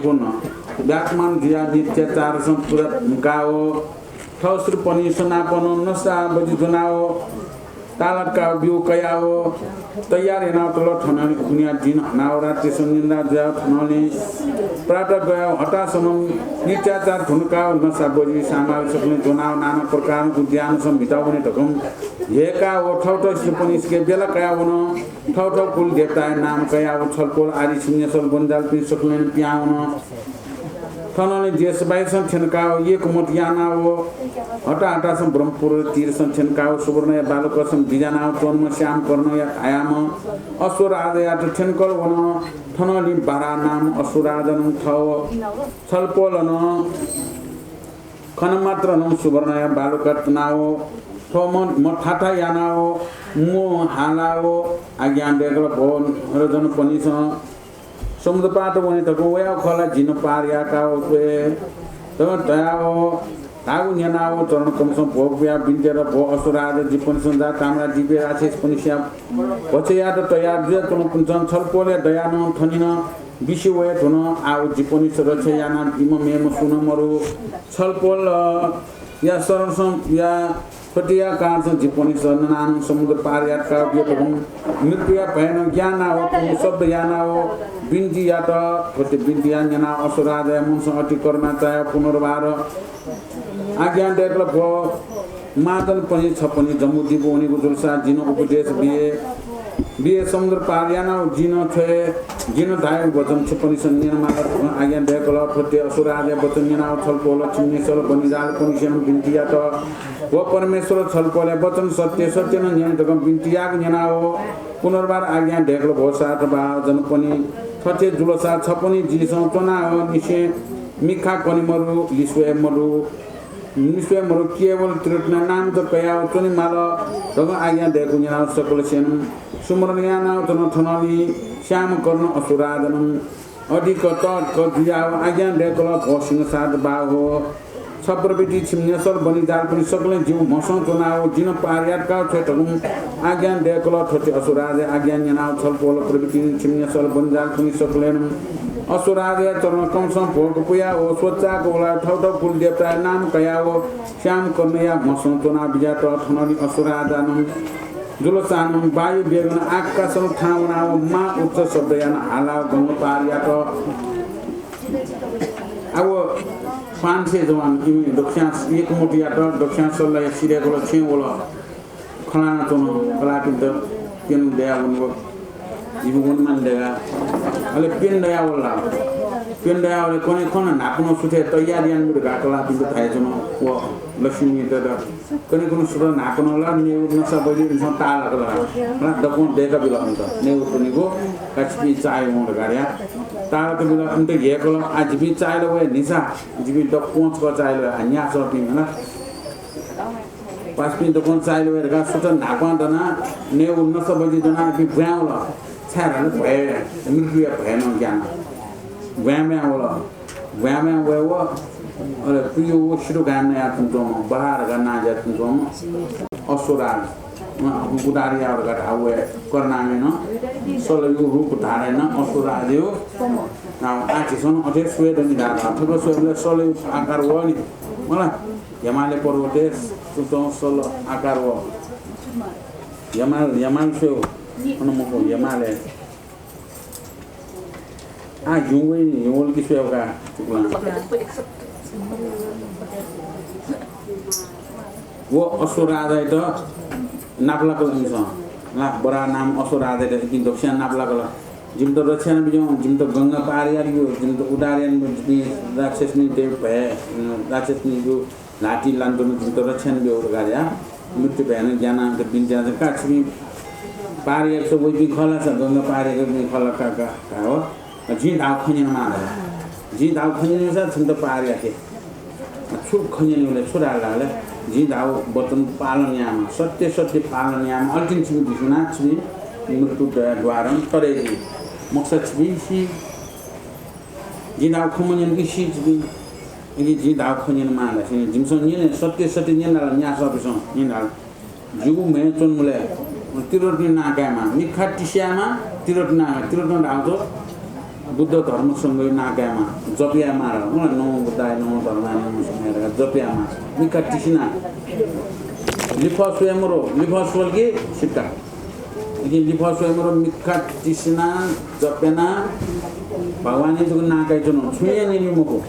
कुन व्याकमान दिया नित्याचार संपूर्ण गाओ ठौस्र पनि सनापन नसा बजि जुनाओ तालका बिउ कयाओ तयार हेना तल ठनानी दुनिया दिन हनाओ राते सनिन्दा जाओ ठनानी प्रात गयो हटासम नित्याचार ठुनकाओ नसा बजि सामाल सक्ने जुनाओ नाना प्रकारको ज्ञान संहिताउने ढकम हेका ओ ठौठौ पनि इसके बेला कयाउन ठौठौ कुल देवता नाम कयाओ छलपोल आदि शून्यसल बन्जाल पनि सक्ने प्याउन थनले देश बाइस छनकाओ एक मटियानाओ हटा सम ब्रह्मपुर तीर छनकाओ सुवर्ण बालकसम बिजानाओ तोन्म श्याम कर्ण या आयाम असुराज या छनकल वन थनली बारा नाम असुराजन थौ छलपोलन खनमात्र नम सुवर्ण या बालकतनाओ थोम मठाठा यानाओ मो हालाओ आज्ञा देगल बोन रजन पनिस समुद्र पाटो बने तको वया खला जिन पार या का ओए त दयाओ तागु न्यानाओ चरण कमसम भोगया बिन्तेर भो असुराज जीवन संजा कामरा दिव्य राक्षस पनि श्याम पछया त तयार जे कुन पुन्छन छलपोले दयान थनिन विषय वय धुन आउ जीवनी सरछ याना दिम मेम सुन मरु छलपोल या सरसम या फटिया कान्छ जीवनी सननान समुद्र पार या का व्यतम मृत्युया भएन ज्ञान हो शब्द याना हो बिन्ती या त फटे बिन्ती याना असुराज मुंस अति कर्मा चाय पुनर्वार आज्ञा देखल भो मादन पनि छ पनि जम्मू दिबोनी गुजुलसा जिन उपदेश बिए समुद्र पार याना जिन छे जिन धाय वचन छ पनि सन्यान मागर आज्ञा देखल फटे असुराज वचन याना छलपोल छिन्नेश्वर बनिजाल पनि सेम बिन्ती या त वो परमेश्वर छलपोले वचन सत्य न ज्ञान तक बिन्ती याग याना हो पुनर्वार आज्ञा देखल भो साथ बा जन पनि छते जुलसा छ पनि जिसौ चना हो निसे मिखा कनिमरु निस्वे मरु केवल त्रिटना नाम त कया चनि माल तग आज्ञा देखु याना सकल सेन सुमरण याना तन थनली श्याम कर्ण असुराजन अधिक तट क दिया आज्ञा देखल भो सिंह साथ बा हो छप्रविधि छिन्नेश्वर बनि जाल पनि सकल जीव मसौ चनाओ जिन पार्यात का छटगु आज्ञा देखल थति असुराज आज्ञा याना छलपोल प्रविधि छिन्नेश्वर बनि जाल पनि सकलेन असुराज चरण कमसम भोग पुया हो स्वच्चा कोला ठौठौ फुल देवता नाम कया हो श्याम कन्या मसौ चना बिजा त थनली असुराजन जुलसान वायु बेगन आकाश ठाउना मा उच्च शब्द याना हाला गंग पार्यात अब 500 जवान किमी दक्षिण एक मोटिया त दक्षिण सल्लाय सिरेको छे बोला खलाना तन कलाटु द पेन दया बन्नु जीवन मान देगा अले पेन दया बोला कोने कोने नाक्नु सुथे तयारी यान मुड गाटला पिन थाय जन वो लक्ष्मी त कोने कोने सुर नाक्नु ला ने नसा बलि न ताला कला न दकोन देका बिला अन्त ने उतनिको कचपी चाय मोड गाड्या ताला त बिला अन्त घेकल आज बि चायले वे निसा जिबि द पोंच को चायले हन्या सपिन न पाँच मिनट दकोन चायले वे गा सुत नाक्वा दना ने नसा बलि दना बि ब्याउला छारले भए मृत्यु भएन ज्ञान व्यायाम होला Wame wewa ore piyo shiru ganna ya tunto bahar ganna ja tunto osura gudari ya ora awe korna me no solo yu rup dhare na osura dio na ati son ote suwe dani da thabo suwe solo akar wo ni mala yamale porwote tunto solo akar wo yamal suwe ono mo yamale yung ni yung ki suwe ka wo osura da itu napla ko insa la bora nam osura da kin do sian napla ko jim to rachana bi jim to ganga pariya yu jim to udarian bi rakshas ni de pe rakshas ni jo lati lando jim to rachana bi ur ya muttu bena jana ke bin jana ka chimi pariya so wo bi khala sa ganga pariya ko bi khala ka ho jin da khani na ma jin da khani sa chim to pariya ke छु खन्याले छोरालाले जिदाउ बतन पालन याम सत्य पालन याम अल्टिन छु दिसुना छु मृत्यु द्वारम तरे मकसद छु सी जिदाउ खमन्यन कि सी छु यदि जिदाउ खन्यन माला छि जिमसन नि सत्य निना न्यास अफिसो निना जुगु मे चोन मुले तिरोट नि नाकामा निखा टिस्यामा तिरोट डाउतो बुद्ध धर्म सँगै नाकामा जपिया मार मलाई नमो बुद्धाय नमो धर्माय नमो संघाय जपिया मार निका टिसिना लिफा स्वयं के सिक्का यदि लिफा स्वयं मिका टिसिना जपेना भगवान जो नाकाय चुनो छुए नि मको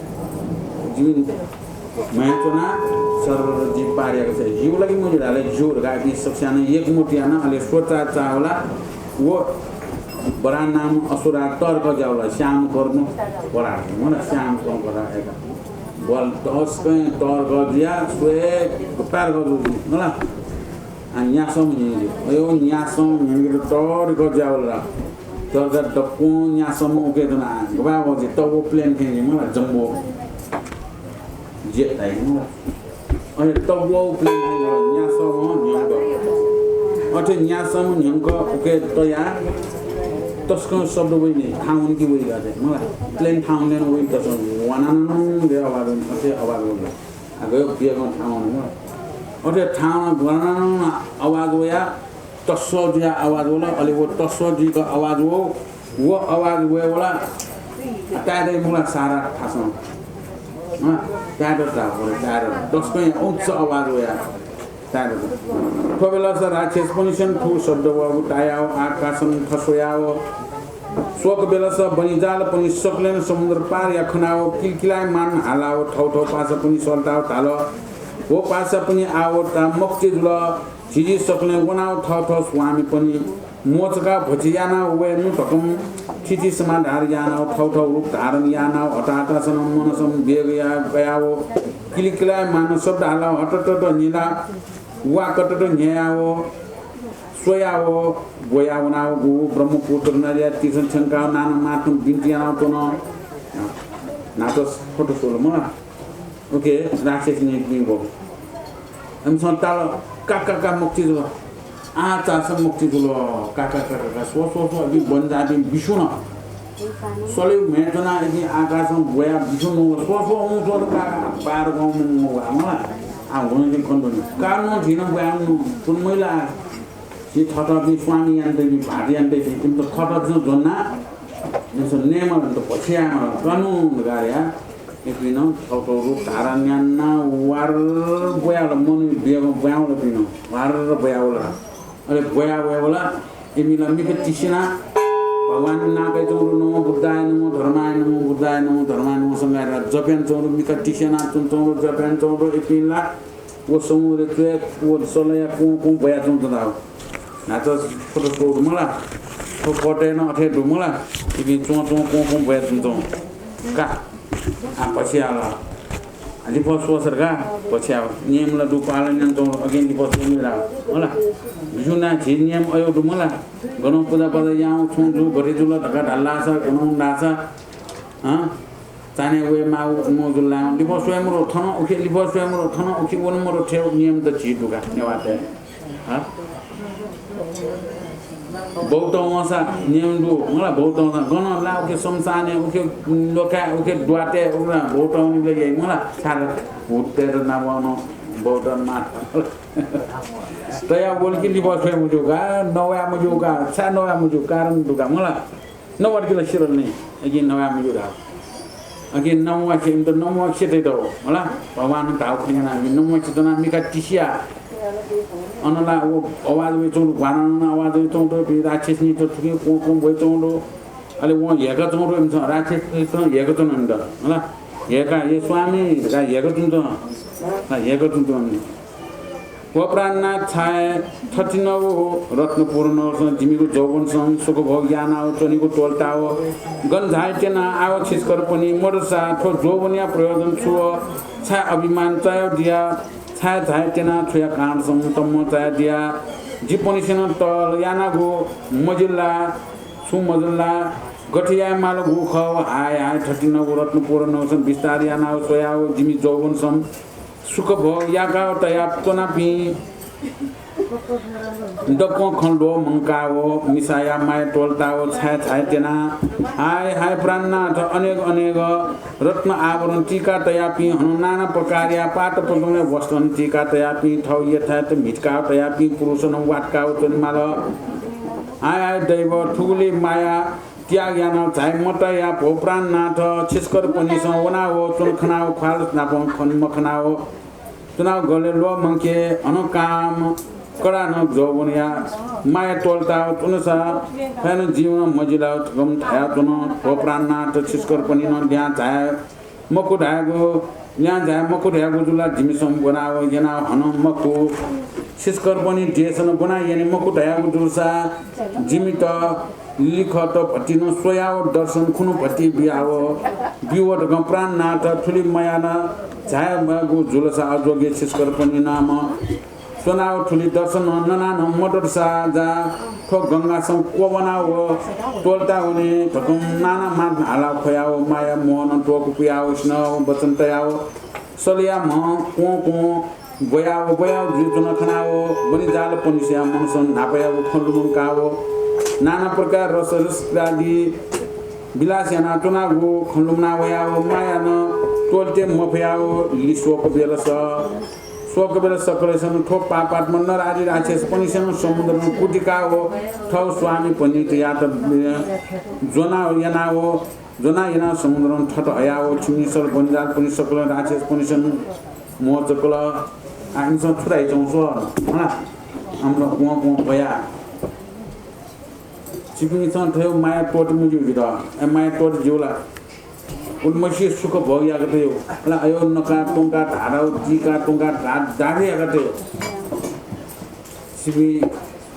जीवन मायाचना सर्व जीव पारेको छ जीवलाई मुजुराले जोर गाकी सक्छान एक मुटियाना अलि सोचा चावला वो बरा नाम असुरा तर्क जाउला श्याम गर्नु बरा मन श्याम कोन बरा एका बल तस्कै तर्क दिया स्वे पार गर्नु होला अनि यासम नि यो यासम नि तर्क जाउला तर्क त कोन यासम ओके तना गबा बजे तबो प्लेन खेनि मलाई जम्बो जे ताइ न अनि तबो प्लेन खेनि यासम न्याको अथे यासम न्याको ओके तया तस्को शब्द वही ठाउँ की वही गाते मलाई प्लेन ठाउँ लेन वही तस्को वनानन दे आवाज अथे आवाज होला आगो पिएको ठाउँ न अथे ठाउँ वनानन आवाज होया तस्सो दिया आवाज होला अलि वो तस्सो जी को आवाज वो आवाज होला तारे मुला सारा थासो ह तारे ता होला तारे तस्को उच्च आवाज होया तारे कोबेला स राक्षस पनिसन ठु शब्द व उटायाओ आकाशन खसोयाओ सोक बेला स बनिजाल पनि सक्लेन समुद्र पार या खनाओ किलकिलाय मान हालाओ ठौ पासा पनि सल्टाओ थालो हो पासा पनि आओ ता मक्ति जुल छिजी सक्ले गनाओ ठौ स्वामी पनि मोचका भजियाना वे नु ठकम छिजी समान धार यानाओ ठौ रूप धारण यानाओ हटाटा सनम मनसम बेगया गयाओ किलकिलाय मान शब्द हालाओ हटटट निला वा कटटो न्याओ सोयाओ गोयाओ नाओ गु ब्रह्मपुत्र नदिया तीर्थ छंका नान मातु बिन्तियाना तो न नाटो फोटो सोल मला ओके राक्षस नि बिंगो हम संताल काका मुक्ति जो आ चास मुक्ति जुलो काका सो अभी बन्जा दिन बिसुन सोले मेजना यदि आकाशम गोया बिसुन सो का पार गाउँ मला आ हुन दिन कोन कानो झिन गाउनु कुन मैला सी थटपी स्वामी यान्ते बि भाटी यान्ते तिम त थटप जो जन्ना यसो नेम त पछियामा कानुन गाया एकदिन औतो रूप धारण यान्ना वार बोयाला मनु बेगो बोयाउला पिनो वार बोयाउला अरे बोयाउला एमिला मिके तिसिना भगवान नाकै चौरु नमो बुद्धाय नमो धर्माय नमो बुद्धाय नमो धर्माय नमो संगारा जपेन चौरु मिका तिसिना चौरु जपेन चौरु एपिला वो समुद्र के वो सोलया को बोया चौरु दाउ नाच फोटो सोरु मला तो कोटे न अथे दुमला इबि चौ को बोया चौरु का आ पछियाला अलि पसो सरका पछिया नियमला दु पालन तो अगेन दि पसो मिला होला जुना झि नियम अयो दुमला गणो पूजा पदा याउ छुजु भरि जुल ढका ढल्ला छ गणो नाछ ह ताने वे माउ मोजुला दि पसो एमरो थन ओखे दि पसो एमरो थन ओखे वन मरो ठेउ नियम त झि दुगा नेवाते ह Bautawasa nyemdu ngala bautawasa gono la ke somsane uke loka uke duate ura bautawni le yai ngala chara utter na wano bautan mat taya bol ki libo fe mujuga noya mujuga cha noya mujuga karan duga ngala no war ki la shiral ni again noya mujuga again no wa ke ndo no wa ke te do ngala pawan ta u khina mi no wa ke dona mi ka tisia अनला वो आवाज में चोंड वाना आवाज में चोंड भी राक्षस नहीं तो ठुके कोम वो चोंड अले वो येगा चोंड हम छ राक्षस तो येगा चोंड अंदर होला येगा ये स्वामी का येगा चोंड ना येगा चोंड अनि वो प्राणनाथ छाए 39 रत्न पूर्ण जिमीको जौवन सं सुख भोग ज्ञान आउ चनीको टोलटाओ गन झाइटेना आव छिस्कर पनि मरसा ठो जौवनिया प्रयोजन छु छा अभिमान चायो दिया छाय छाय तेना छुया कान समतम चाय दिया जिपनिसन तल यानागो मजिल्ला सु मजिल्ला गठिया माल गुख हाय हाय 39 रत्न पूर्ण सन विस्तार याना सोयाओ जिमी जौवन सम सुख भोग याका तया तोनापि दक्को खण्डो मंकाओ मिसाया माय टोलताओ छाय छाय तेना हाय हाय प्राणनाथ अनेक अनेक रत्न आवरण टीका तयापि नाना प्रकार या पात पटुने वस्तुन टीका तयापि ठौ यथार्थ मिटका तयापि पुरुषन वाटका तन्माल हाय हाय दैव ठुगुली माया त्याग यान छाय मत या भो प्राणनाथ छिस्कर पनि सवना हो चुन खनाओ खाल नापन खन मखनाओ चुनाव गले लो मंके अनुकाम कड़ा न जौवनिया माया टोलता तुनसा फैन जीवन मजिला गम थाया तुन हो प्राणनाथ छिस्कर पनि न ल्या छाय मकु ढागो ल्या छाय मकु ढागो जुला जिमिसम बनाओ यना हन मकु छिस्कर पनि देशन बना यानी मकु ढागो जुसा जिमित लिखत भटिनो सोयाओ दर्शन खुनु भटि बियाओ बिवट गम प्राणनाथ ठुली मयाना छाय मगु जुलसा अजोगे छिस्कर पनि नाम सोनाओ ठुली दर्शन ननान मोटर साजा ठो गंगा सं को बनाओ टोलता हुने ठकुम नाना मात हाला खयाओ माया मोहन टोक पियाओ स्न बचन तयाओ सलिया म को गोयाओ गोयाओ जुचन खनाओ बनि जाल पनिसिया मनसन नापयाओ खण्डुम काओ नाना प्रकार रस रस आदि विलासियाना टोनागो खण्डुम ना वयाओ माया न टोलते मफयाओ लिसोको बेलस सोक बेला सकलेसन ठोक पापात मन राजी राक्षस पनि सन समुद्रमा कुटिका हो ठौ स्वामी पनि या त जोना याना हो जोना याना समुद्रमा ठट हया हो छिमिसर बन्जाल पनि सकल राक्षस पनि सन मोचकल आइन्छ छुराइ चौसो होला हाम्रो कुवा कुवा भया छिमिसन थयो माया टोट मुजु बिदा माया टोट जोला उन्मसी सुख भोग याको थियो ल अयो नका टोंका धाराउ जीका टोंका दागे याको थियो सिबी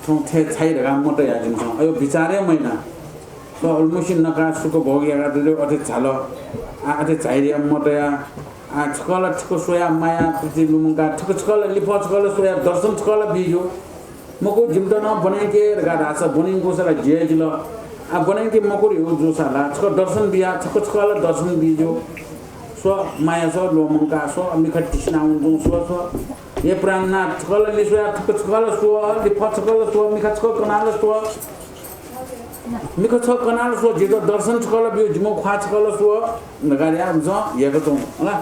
ठौ थे छाइरगा मोटे याजिन्छ अयो विचारे मैना तो उन्मसी नका सुख भोग याको थियो अथे झाल आथे छाइरिया मोटया आ छकल छको सोया माया पति लुमुका छको छकल लिफो छकल सोया दर्शन छकल बिजो मको जिमटा न बनाइके रगा रासा बनिङको सला जेजिल आ बनाइके मकोरी हो जो साला छको दर्शन बिया छको छकल दर्शन बिजो सो माया सो लोमंका सो अमिखा तिस्ना उन्दु सो ये प्राणनाथ छकल लिसोया छको छकल सो लिफो छकल सो मिखा छको कनाल सो मिखा छको कनाल सो जेको दर्शन छकल बियो जिमो खा छकल सो नगारिया हुन्छ यको चौ होला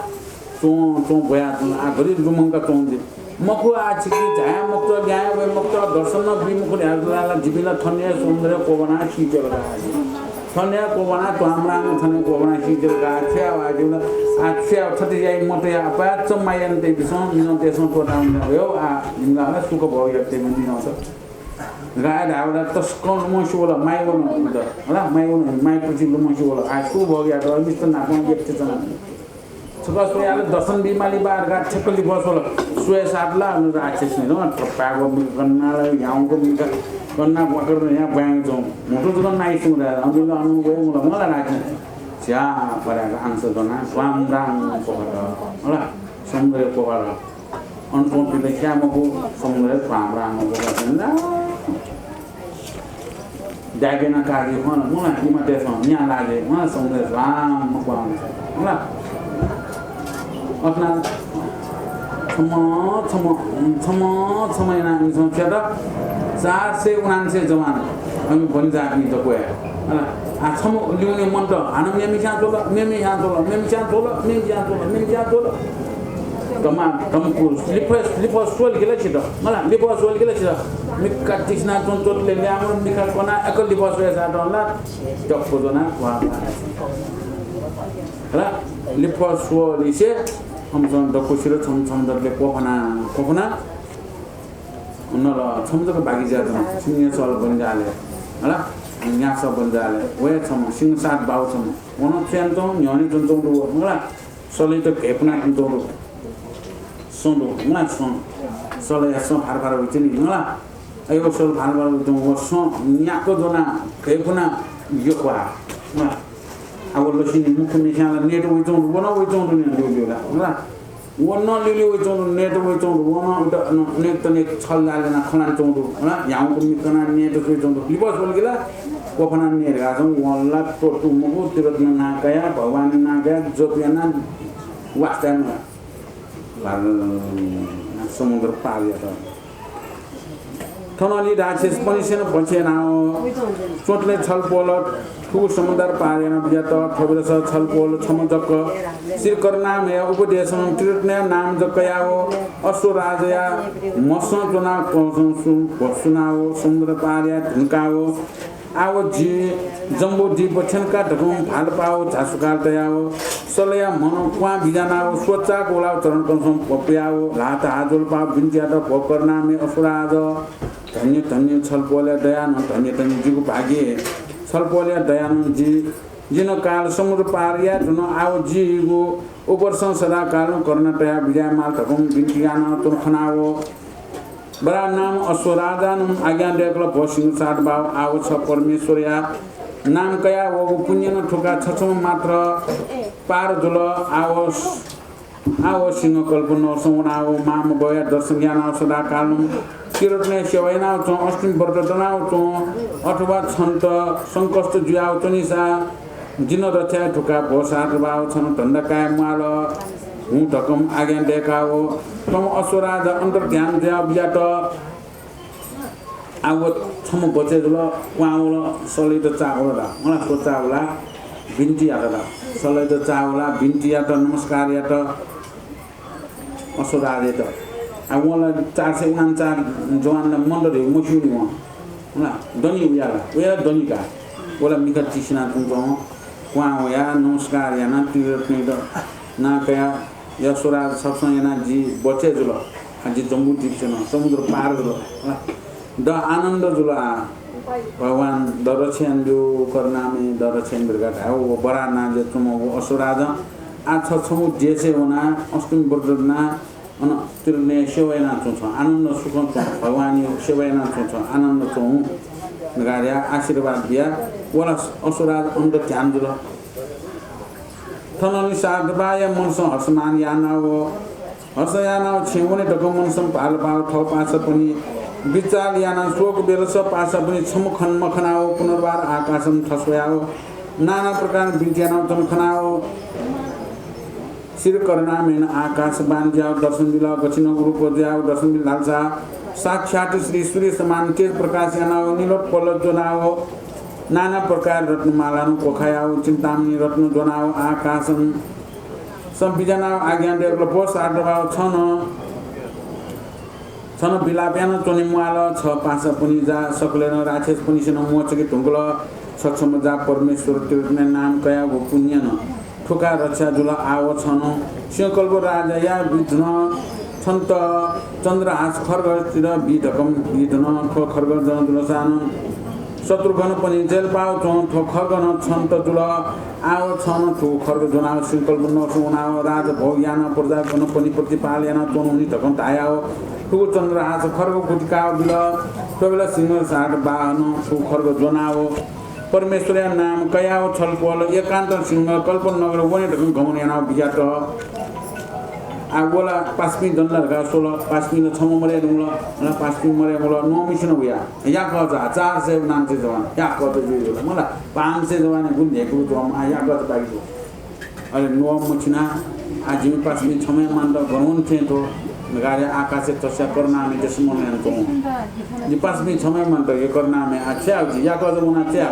चौ चौ भया आ गरी लुमंका चौ दे मको आछिकी झाया मुक्त गाय वे मुक्त दर्शन न बिमुख ल्याला जिबिला थन्या सुन्दर कोबना खिचेर गाजी थन्या कोबना तोमराङ थन्या कोबना खिचेर गाछे आवाजुला आछ्या छति जाई मते आपात चमायन ते बिसम मिनो तेसम प्रोग्राम भयो आ निगाला सुख भयो यते मन्दिर आउँछ गाय धावला तस्कन मसोला माइवन हुन्छ होला माइवन माइपछि लुमसोला आ सु भयो या मिस्टर नापन गेप्ते छ छका सोयाले दर्शन बिमाली बार गा छकली बसोला सोया सातला राक्षस नै न पागो गन्नाला याउँको मिका गन्ना बकर यहाँ ब्याङ छौ मोटो जुन नाइ सुरा अनु अनु गयो मलाई राख्छ छ्या पराको आंश गना स्वामराङ पोखर होला समुद्र पोखर अनकोन पिले श्यामको समुद्र स्वामराङ पोखर न जागेन कागे मन मलाई किमा त्यसमा यहाँ लागे मलाई समुद्र स्वाम पोखर होला अपना छम याना इंसान क्या था 4 से 99 जवान हामी भनिजाग्ने त कोया हैन आ छम ल्याउने मन त हान मेमी छ्या तोल मेमी छ्या तोल मेमी छ्या तोल मेमी छ्या तोल मेमी छ्या तोल तमा तमको लिपस सोल गेला छिट मलाई लिपस सोल गेला छिट मिक्का तिस्ना चोटले ल्याम्रो मिखा कोना एकल लिपस रेसा डला टप्पो जना वा र लिपस सोल इसे हमसँग दकोसिरो छम छम दले कोफना उनल छमजको बागी जादन सिंह चल बन जाले हला न्या सब बन जाले वे छम सिंह सात बाउ छम वन च्यान त न्यानी जन जन दु मला सले त भेपना जन दु सोंदो मला सों सले सो हार उचिन मला आयो सल भार उचिन व सो न्याको जना भेपना योवा मला अब लसिन मुख निशाला नेट उचिन वन उचिन नि मला वन लिली उचिन नेट उचिन वन नेट त नेट छल जालेना खलान चौदु होला याउको मिकना नेट उचिन लिपस बोल गेला कोफना नेट गाजम वल्ला टोटु मुगु तिरत्न नाकया भगवान नाकया जोपियाना वास्ताना लाल समुद्र पार या थनली राक्षस पनि सेन बचेन चोटले छलपोल ठु समुद्र पारेन बिया त ठबरस छलपोल छमजक श्रीकर्णा मे उपदेशम त्रिरत्न नाम जकयाओ असो राजया मस जना सुनाओ समुद्र पार्या ढुकाओ आव जी जम्बो जी बछनका ढकुम भाल पाओ झासुकाल तयाओ सलया मन क्वा बिजानाओ सोचा गोलाओ चरण कंसम पप्याओ लात हाजोल पा बिन्जिया त पकर्ना मे असुराज धन्य धन्य छलपोले दयान धन्य धन्य जीको भाग्य छलपोले दयान जी जिन काल समुद्र पारिया जुन आव जीगो ऊपर संसदा काल गर्न तया विजय माल ढकुम बिन्जियान तुरखनाओ बरा नाम अश्वराजान आज्ञा देखल भसिङ सात भाव आव छ परमेश्वरया नाम कया वो पुण्य न ठुका छछम मात्र पार जुल आव सिंह कल्पना सौनाओ माम गया दर्शन ज्ञान सदा काल किरटने सेवैना छ अष्टमी व्रत जनाउ छ अथवा छन्त संकष्ट जुयाउ चनिसा जिन रथ्या ठुका भो सात भाव छन धन्दा काय माल हूँ ढकम आज्ञा देखाओ तम अश्वराज अंतर ध्यान दिया बियाट आव छम बचे जुल क्वाउल सलित चावला मलाई सोचावला बिन्ती आटा सलित चावला बिन्ती आटा नमस्कार याट अश्वराज त अब मलाई 449 जवानले मण्डले मसिउनी म हैन दनी उयाला दनीका ओला मिका तिसना तुंजो क्वाउ या नमस्कार या ना तिरत्ने त ना कया यशोराज सबसँग yana जी बचे जुल अझै जम्बू दिप्छन समुद्र पार जुल द आनन्द जुल भगवान दरछ्यान जो करनामे दरछ्यान बिरगाट हो बराना जे तुम असुराज आ छ छमु जेसे होना अष्टमी बर्दना अन तिरने सेवैना छ आनन्द सुख भगवान सेवैना छ आनन्द छ नगारिया आशीर्वाद दिया वला असुराज अन्ध ध्यान जुल थननि सागबाय मनसं हर्षमान यानाओ हर्षयानाओ छेउने ढको मनसं पाल पाल ठ पास पनि विचार याना शोक बेलस पास पनि छमखन मखनाओ पुनर्बार आकाशम ठसयाओ नाना प्रकार विज्ञान तमखनाओ श्री करुणा मेन आकाश बान जाओ दर्शन दिला गछिन रूप जाओ दर्शन दिलासा साक्षात श्री सूर्य समान तेज प्रकाश यानाओ नीलोट पल जनाओ नाना प्रकार रत्नमालानु पोखायाओ चिन्तामणि रत्न जनाओ आकाशन सम्पिजनाओ आज्ञा देवल पोस आडभाव छन बिलाप्यान चनिमुआल छ पास पनि जा सकलेन राक्षस पनि सेन मोचके ढुङ्गल सक्षम जा परमेश्वर तिरने नाम कया गो पुण्य न ठुका रक्षा जुल आव छन सिंहकल्प राजा या विघ्न छन्त चन्द्रहास खर्गतिर विधकम विधन खर्ग जन जुल सान शत्रुघ्न पनि जेल पाउ ठो खर्गन छन्त जुल आव छन ठो खर्ग जनाव सिंहकल्प नसुनाव राज भोग्यान प्रजा गण पनि प्रतिपालयान चोनुनि ढकन आयो ठो चन्द्रहास खर्ग कुटिका बिल तबेला सिंह साट बाहन ठो खर्ग जनाव परमेश्वर नाम कयाओ छलपोल एकान्त सिंह कल्पन नगर वने ढकन गमन याना बिजाट आगोला पास्मी दण्डरका 16 पास्मी न छम मरे दुला न पास्मी मरे मोला नोमिसन उया या कजा 400 नामसे जवान या कत जुइलो मला 500 जवान गुन धेको जम या कत बागी अरे नो मछिना आजि पास्मी छमे मान त गरौन थे तो negara akase tosya korname de sumonen to di pas mi chome man to ye korname achya ji ya ko mona achya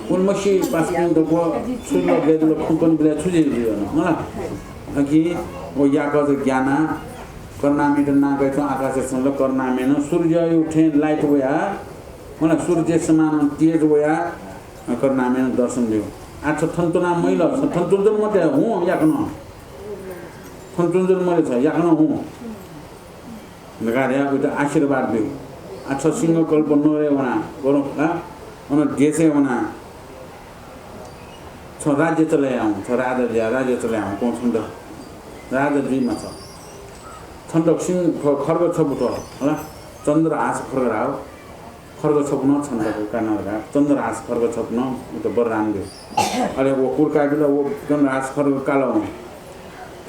un moshi pas mi do ko sulo ge do kon bile chuje ji na aki o ya ko ज्ञाना korname de na ga to akase sunlo korname no surya उठे light होया मलाई सूर्य समान तेज होया korname no दर्शन दियो आछ थन्तुना मैल थन्तुन मते हूं याकन थन्तुन मले छ याकन हूं नगारे उता आशीर्वाद दियो आछ सिंह कल्प नरे वना गरो अन देशे वना छ राज्य चले आउँ छ राज्य चले आउँ कोन छन्द राजा दुईमा छ छन्दक सिंह खर्ग छ बुटो होला चन्द्र आस खर्ग राव खर्ग छप्न छन्दको कानरा चन्द्र आस खर्ग छप्न उता बरराम दियो अरे वो कुरका बिला वो चन्द्र आस खर्ग कालो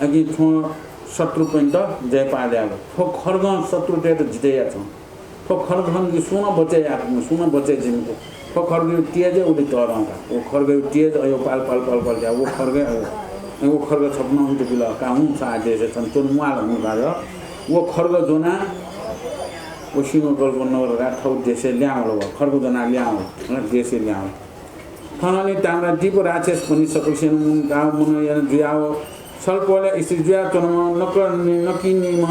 अघि थो शत्रु पनि त जय पाले आलो थो खर्ग शत्रु ते जितेया छ थो खर्ग हम कि सुन बचे जिनको थो खर्ग तेज उले तरंगा वो खर्ग तेज अयो पाल क्या वो खर्ग छप्न उते बिला काहु साजे से छन तुन मुआल हुनु गायो वो खर्ग जोना वो सिंह कल्प नगर राठौ देशे ल्याउलो खर्ग जोना ल्याउलो न देशे ल्याउलो थनले ताम्रा दीप राक्षस पनि सकुसेन मुन गाउँ मुन यान जुयाओ सल्पोले इस जुया तनम नकिनी म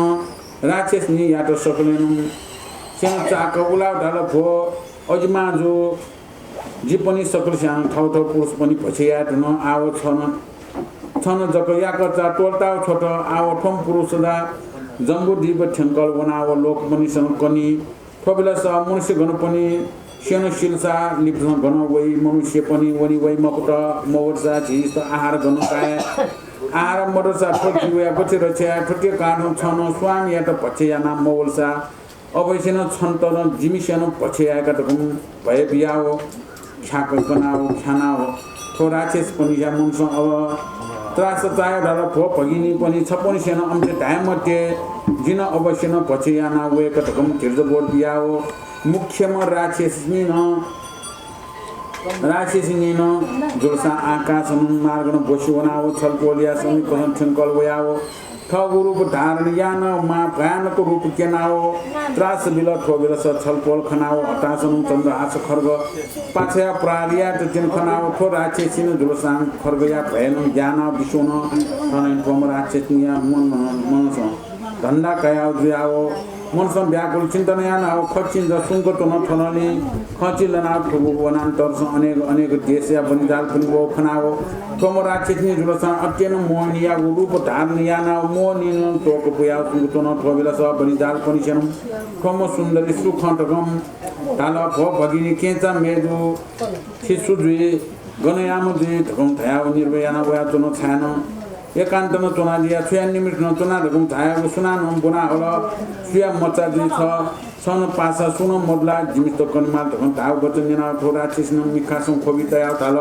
राक्षस नि यातो सकलेन सेन चाक उला ढाल भो अजमा जो जी पनि सकुसेन ठौ पुरुष पनि पछिया न आव छन जक याको चा टोलताउ छोट आव ठम पुरुष दा जम्बु दीप ठंकल बनाव लोक पनि सन कनी थोबिला स मनुष्य गण पनि सेन शिलसा लिप्सन गण वई मनुष्य पनि वनी वई मकुट मवर्सा झिस आहार गण काय आहार मरसा ठोकी वया पछि रछ्या ठोके कान छन स्वामी या त पछिया नाम मवलसा अवश्यन छन त जिमिसन पछियाका त भए बियाओ खाक बनाओ खानाओ थोरा चेस पनि या मुनस अब त्रास चायो ढाल भो भगिनी पनि छपनी सेन अम्ते टाइम मध्ये जिन अवश्य न पछिया ना वे कतकम तिर्ज बोल बियाओ मुख्य म राक्षसनी न जुलसा आकाश मार्गन बसु बनाओ छलपोलिया समी कसन ठंकल वयाओ ठगुरु धारण यान मा भयानक रूप केनाओ त्रास बिल ठोबिल स छलपोल खनाओ हतासन चन्द्र आस खर्ग पाछया प्रालिया त जिन खनाओ ठो राक्षसिन जुलसाङ खर्गया भयन ज्ञान विष्णु तनन कोम राक्षसनिया मन धन्दा कयाओ जुयाओ मनसम व्याकुल चिन्तन यान आउ खचिन जसुङको त नथनले खचिल ना ठगु वनान्तर अनेक देशया बनिदाल पनि वो खनाओ कोम राक्षसनि जुलसाङ अत्यन मोहनिया रूप धारण यान मोहनि तोक पुया सुङको न ठोबिल स बनिदाल पनि छन कोम सुन्दरी सुखण्टगम ताल भो भगिनी केचा मेदु थिसुजुई गनयाम दुई धम थयाउ निर्वयाना वया तन छान एकान्त न तोना दिया छुया निमित न तोना धम थाया सुनान हम बना होला छुया मचा दुई छ सन पासा सुन मदला जिमित कनमा धम थाउ गतनिना थोरा छिस्न मिखासम खोबितया ताल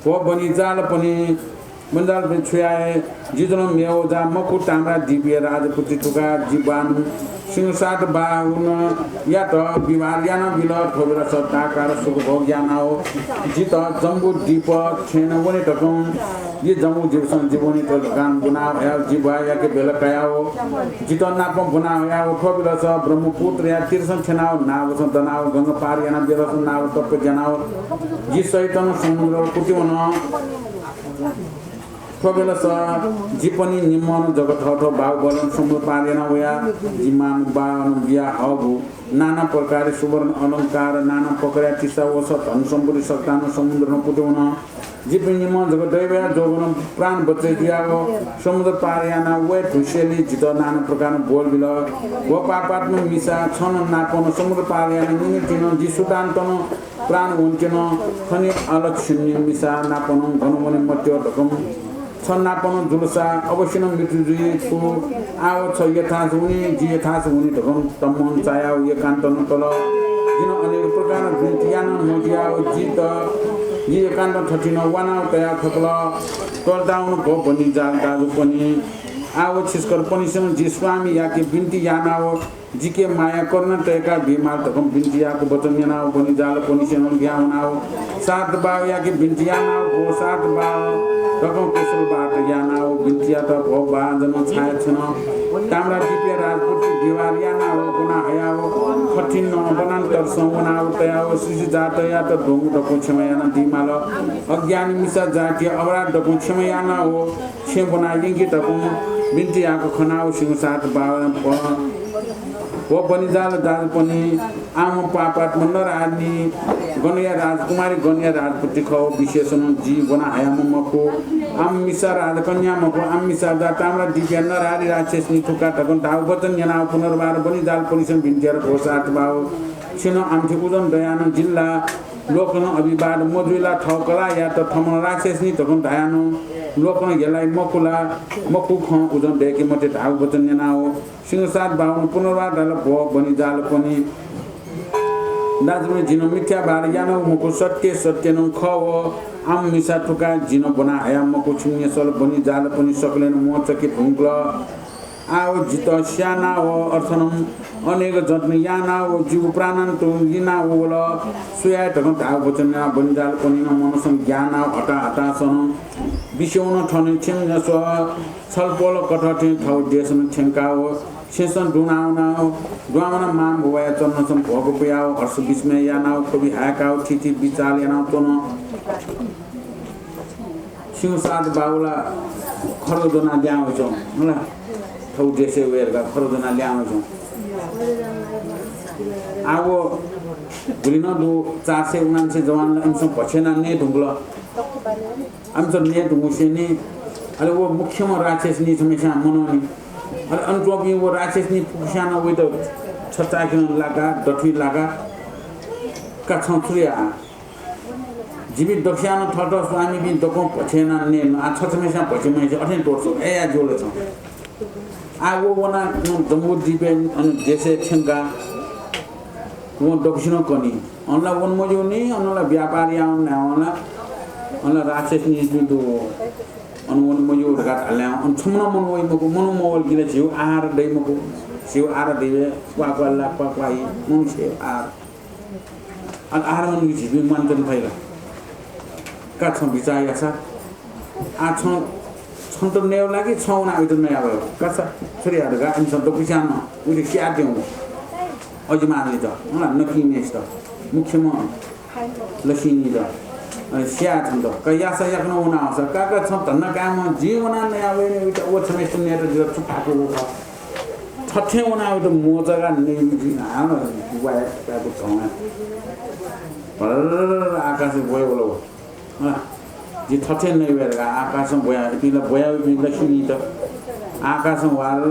भो बनि जाल पनि बन्दाल पनि छुयाए जिजन मेउ जा मकु ताम्रा दिव्य राजपुति टुका जीवान सिंहसात बाहुन या त विवाह यान बिल ठोबेर सत्ताकार सुख भोग यानाओ जित जम्बु दीप छेन वने टकम ये जम्बु जीवसन जीवनी त गान बुना या जीवा या के बेल कयाओ जित नापम बुना या ठोबेर स ब्रह्मपुत्र या तीर्सन छेनाओ नाव स दनाओ गंगा पार याना बेरस नाव तप जनाओ जि सहितन समुद्र कुटिवन ठोबेल स जीपनी निमन जगत हठो बाउ बलन समुद्र पारेन वया जिमान बान बिया हबु नाना प्रकार सुवर्ण अलंकार नाना प्रकार तिसा वस धन सम्पत्ति सत्तान समुद्र न पुटुन जीपनी निमन जगत दैवया जोगन प्राण बचे दियाओ समुद्र पारेना वे ठुसेली जित नाना प्रकार बोल बिल वो पापात्म मिसा छन नापन समुद्र पारेना निमितिन जिसुदान्तन प्राण हुन्चन खनि अलक्षण्य मिसा नापन घनमने मत्य ढकम छन्नापन जुलसा अवश्य न मृत्यु जुइको आव छ यथास हुने जी यथास हुने ढकम तमन चायाउ एकान्त न तल जिन अनेक प्रकार विन्तियान नदियाउ जित जी एकान्त ठटिन वानाउ तया थकल तलदाउन भो भनि जाल दाजु पनि आव छिस्कर पनि सम जी स्वामी याके बिन्ती यानाओ जिके माया गर्न तयका बिमार ढकम बिन्ती याको वचन यानाओ पनि जाल पनि सम ज्ञानाओ सात बाव याके बिन्ती यानाओ भो सात बाव रकम कुशल बाट यानाओ बिन्तिया त भो बाजन छाय छन ताम्रा दिपे राजपुत दिवारिया ना हो गुना हया हो कठिन बनान्तर समुना उतया हो सिज जात या त ढोंग डको छमया न दिमाल अज्ञानी मिसा जाति अपराध डको छमया न हो छे बना यंगी डको बिन्तियाको खनाउ सिंह सात बावन वो बनिजाल दाल पनि आम पापात मन्नर आदि गनिया राजकुमारी गनिया राजपुती खो विशेषण जी बना हयाम मको आम मिसा राजकन्या मको आम मिसा दा ताम्रा दिव्य नरारी राक्षस नि थुका तकन दाउ वचन जना पुनर्बार बनिजाल परिसन बिन्तियार घोषात बाउ छिनो आमथि उदन दयान जिल्ला लोकन अभिवाद मजुला ठौकला या त थमन राक्षस नि तकन दयानो लोकन गेलाई मकुला मकु ख उदन देके मते दाउ वचन जना हो सिंहसात बाहुन पुनर्वार दल भो बनिजाल पनि दाजुले जिनो मिथ्या बार यानो मको सत्य सत्य न ख हो आम मिसा ठुका जिनो बना हया मको छुन्य सल बनिजाल पनि सकलेन मोचके भुङ्क्ल आओ जित स्याना हो अर्थनम अनेक जत्न याना हो जीव प्राणन तो यिना होल सुया ठगन दाउ वचन बनिजाल पनि न मनसं ज्ञान हटा हतासन विषौन ठने छिन जस छलपोल कठठे ठौ देशन छेंका हो शेषन डुनाउना दुआमना माम भोया चन्नसम भोगो पुयाओ हर्ष विस्मय यानाओ कवि हाकाओ थिथि विचार यानाओ तोन सिंहसाद बाउला खरदोना ल्याउ छ होला ठौ देशे वेरगा खरदोना ल्याउ छ आगो भुलिन दु 479 जवानलाई इन्सम पछेना ने ढुङ्गला आमचं ने ढुङ्गुसेनी अले वो मुख्यमा राक्षस नि हमेशा मनोनी अरे अनटोपी वो राक्षस नि पुसाना वे त छत्ता किन लागा दठी लागा का छौत्रिया जीवित दक्षान थट स्वामी बि दको पछेना ने आ छछमेसा पछेमै अठे तोड्छ ए या जोले छ आ वो वना जम्बु दिपे अन देशे छंगा वो दक्षिण कनी अनला वन मजो नि अनला व्यापारी आउन नावला अनला राक्षस नि दु अन वन मजो ढगा हल्या अन छमना मन वइ मको मनु मोल किले छिउ आहार दै मको छिउ आहार देवे क्वा ला क्वा मन छे आहार अन आहार मन छिबि मन तन भइला का छ विचार यासा आ छ छन्त नेउ लागि छौना उत नै आबो कसा छोरी ढगा इन छन्त पुछान उले क्या देउ अजमानले त होला नकिनेस त मुख्यमा लसिनी त स्या छन्त कयासा याक्न उना आउँछ काका छ धन्न काम जीवना नै आवे नि उत ओ छमेस नेर ज छुटाको हो छठे उना उत मोजगा नै हान वाया काको छौना पर आकाश गयो बोलो होला जी छठे नै वेरगा आकाश बोया पिला बोया पिला सुनी त आकाश वार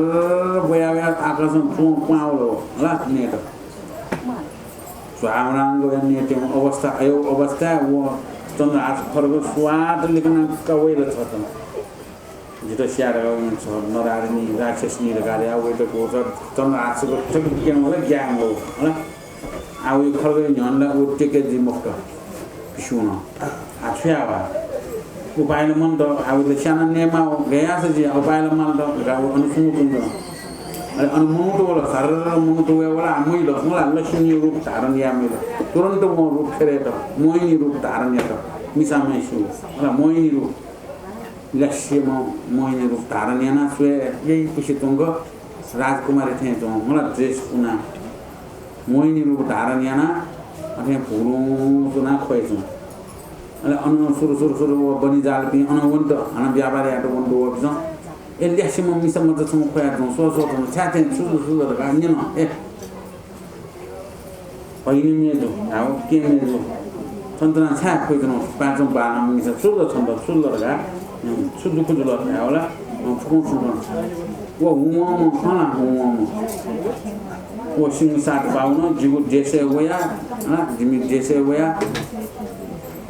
बोया आकाश पु पाउलो होला ने त स्वामरांगो ने त्यो अवस्था आयो अवस्था वो चन्द्र आस फरको स्वाद लेखन कवैल छ त जित स्याडा छ नरारिनी राक्षसनी लगाले आउ त को चन्द्र आसको ठिक के होला ज्ञान हो होला आउ यो खरगो झन्डा उटेके जी मुक्त पिसुन आछ्यावा उपायले मन त आउले साना नेमा गया छ जी उपायले मन त गाउ अनुसुमु कुन अरे अनुमुतो होला सरर मुतो होला आमैलो होला लक्ष्मी रूप धारण या मेरो तुरन्त म रूप फेरे त मोहिनी रूप धारण या त मिसामै छु होला मोहिनी रूप लक्ष्यमा मोहिनी रूप धारण या न सुए यही पुसितुंग राजकुमारी थे त होला ड्रेस पुना मोहिनी रूप धारण या न अथे पुरो सुना खोइछु अले अनु सुरु बनिजाल पि अनवन्त अन व्यापारी आटो वन्दो वबिस एल्यासिम मिसम त छम खोया त सो त छाते सुरु त गान्ने न ए पहिनी मेजो आउ के मेजो तन्त्रा छा खोइजन पाँचौं बाना मिस सुरु छन्द सुरु लगा सुरु खुजुल होला फुकु फुकु वो हुम खाना हुम वो सिंह सात बाउन जिगु जेसे वया जिमि जेसे वया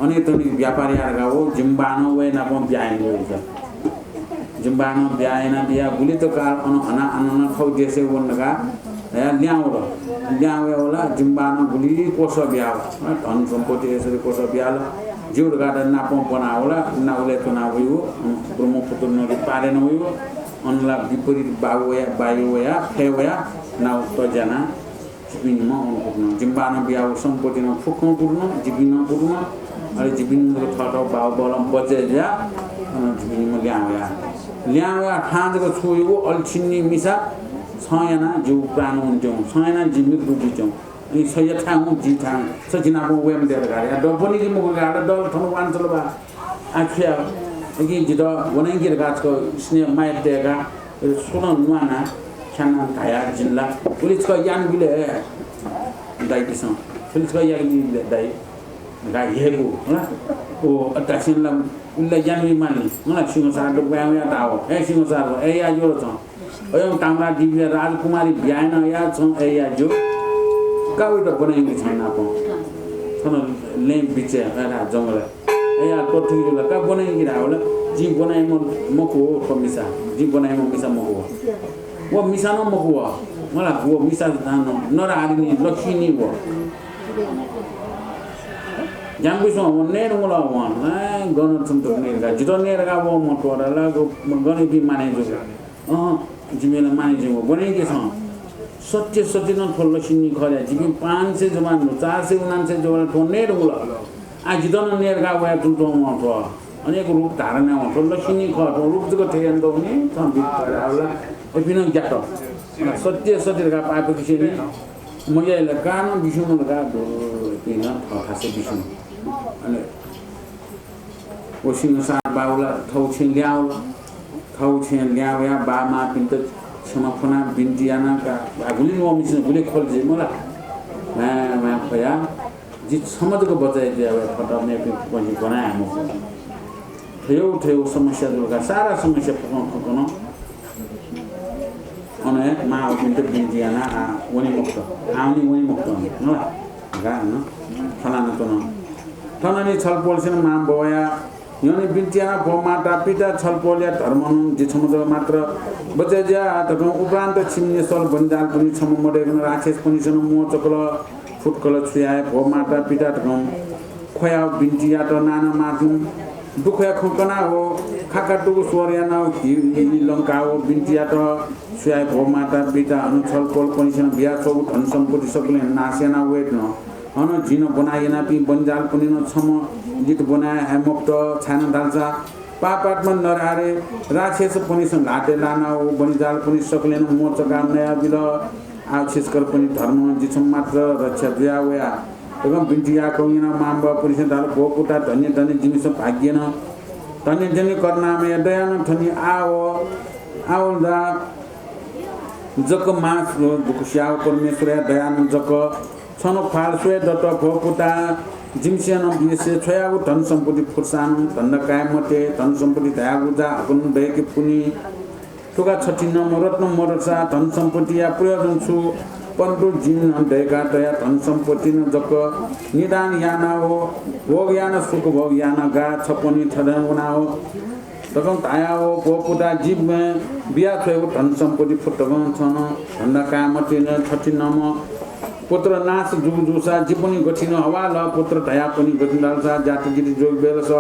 अनि तनी व्यापारी आरगा हो जिम्बानो वे ना पम ब्याइन गइछ जिम्बानो ब्याइन बिया गुली तो कार अन अना अनन खौ देशे वनगा या ल्याउरो ल्याउए होला जिम्बानो गुली कोस ब्याउ धन सम्पत्ति यसरी कोस ब्याल जिउर गार्डन ना पम बना होला नाउले तो ना भयो ब्रह्मपुत्र नदी पारे न भयो अनला विपरीत बायुया फेवया नाउ तो जना जिबिनमा अनपुर्ण जिम्बानो ब्याउ सम्पत्तिमा फुक्नु पुर्न जिबिन पुर्न अरे जिबिन थट बाउ बलम बजे जा जिबिन म ल्याउया ल्यावा खाँजको छोयो अल्छिन्नी मिसा छयाना जिउ प्राण हुन्थ्यौँ छयाना जिमिर बुझिथ्यौँ अनि सय ठाउँ जी ठाउँ सचिनाको वेम दिएर गाडी डबनी कि मुख गाडा डल ठनु वान्छल बा आख्या कि जित वनैगिर गाछको स्नेह माया देगा सुन नुवाना खाना धाया जिल्ला पुलिसको यान बिले दाइसँग पुलिसको यान बिले दाइ गाई हेगु होला ओ अट्याक्सनला उल्ला यान मान्ने होला सिंहसार डुब्याया ताओ ए सिंहसार ए या यो छ अयम टामरा दिव्य राजकुमारी ब्यान या छ ए या जो काउटा बनाइने छैन आप छन ले बिचे एरा जंगल ए या कोठीला का बनाइगिरा होला जी बनाइ मको कमिसा जी बनाइ मिसा मको वो मिसा न मको मला वो मिसा दानो नरारिनी लक्ष्मी वो जाम्बिसो नेर मुला वन गन तुम नेरगा जितो नेरगा वो मटोरा गो गने बि माने जो जिमेला माने जो बने के छ सत्य सत्य न थोल्लो सिनी खरे जिबि 500 जमान 499 जमान थो नेर मुला आ जितो न नेरगा वा तुतो मटो अनेक रूप धारण हो थोल्लो सिनी ख रूप जको थेन दोनी त बितरा होला एपिन ग्याटो सत्य सत्य का पापे किसिनी मयले कान बिसुन लगा दो पिन खासे बिसुन अनि ओसिन सार बाउला थौछिन ल्याउ या बामा पिन्त समफना बिन्दियाना का गुली नो मिसन गुली खोल जे मला मा पया जि समझको बचाइ दिया फटा में पनि बनाए हम थेउ समस्या दुर्गा सारा समस्या पकन अने मा पिन्त बिन्दियाना वनि मुक्त आउनी वनि मुक्त न गान फलाना त न थनानी छलपोलसिन माम बया यनि बिन्तियाना भमाटा पिता छलपोलिया धर्मनु जिछमुद मात्र बजेजा तको उपरान्त छिम्ने सल बन्जाल पनि छम मडेगन राक्षस पनि सन मो चकल फुटकल छुयाए भमाटा पिता तको खोया बिन्तिया त नाना माथु दुखया खुकना हो खाकाटुको सोर्याना हि लंका हो बिन्तिया त छुयाए भमाटा पिता अनु छलपोल पनि सन बिया छौ धन सम्पत्ति सबले नासेना वेट न अन जिन बनाएना पि बन्जाल पनि न छम जित बनाए हेमुक्त छाना दाल्सा पापात्म नरारे राक्षस पनि सन घाटे लाना हो बन्जाल पनि सकलेन मोचका नया बिल आक्षेस्कर पनि धर्म जिछम मात्र रक्षा दिया वया एवं बिन्टिया कौना माम्बा पुलिस दाल भोकुटा धन्य धन्य जिनिस भाग्यन धन्य धन्य करनामे दयान थनि आओ दा जक मास दुखस्याव परमेश्वर दयान जक छन फालसुए दत भोकुटा जिमसियन बिसे छयाउ धन सम्पत्ति फुर्सान धन कायमते धन सम्पत्ति दयागुजा अपन दयके पुनि टुका 36 रत्न मरसा धन सम्पत्ति या प्रयोजन छु परन्तु जिन दयका दया धन सम्पत्ति न जक निदान याना हो भोग याना सुख भोग याना गा छपनी थदना हो तकम ताया हो भोकुटा जीव में बिया छयो धन सम्पत्ति फुटगन छन धन कायमते न 36 पुत्र नाश जुजुसा जिपनी गठिन हवाल पुत्र दया पनि गठिनदालसा जातिगिरी जोग बेलस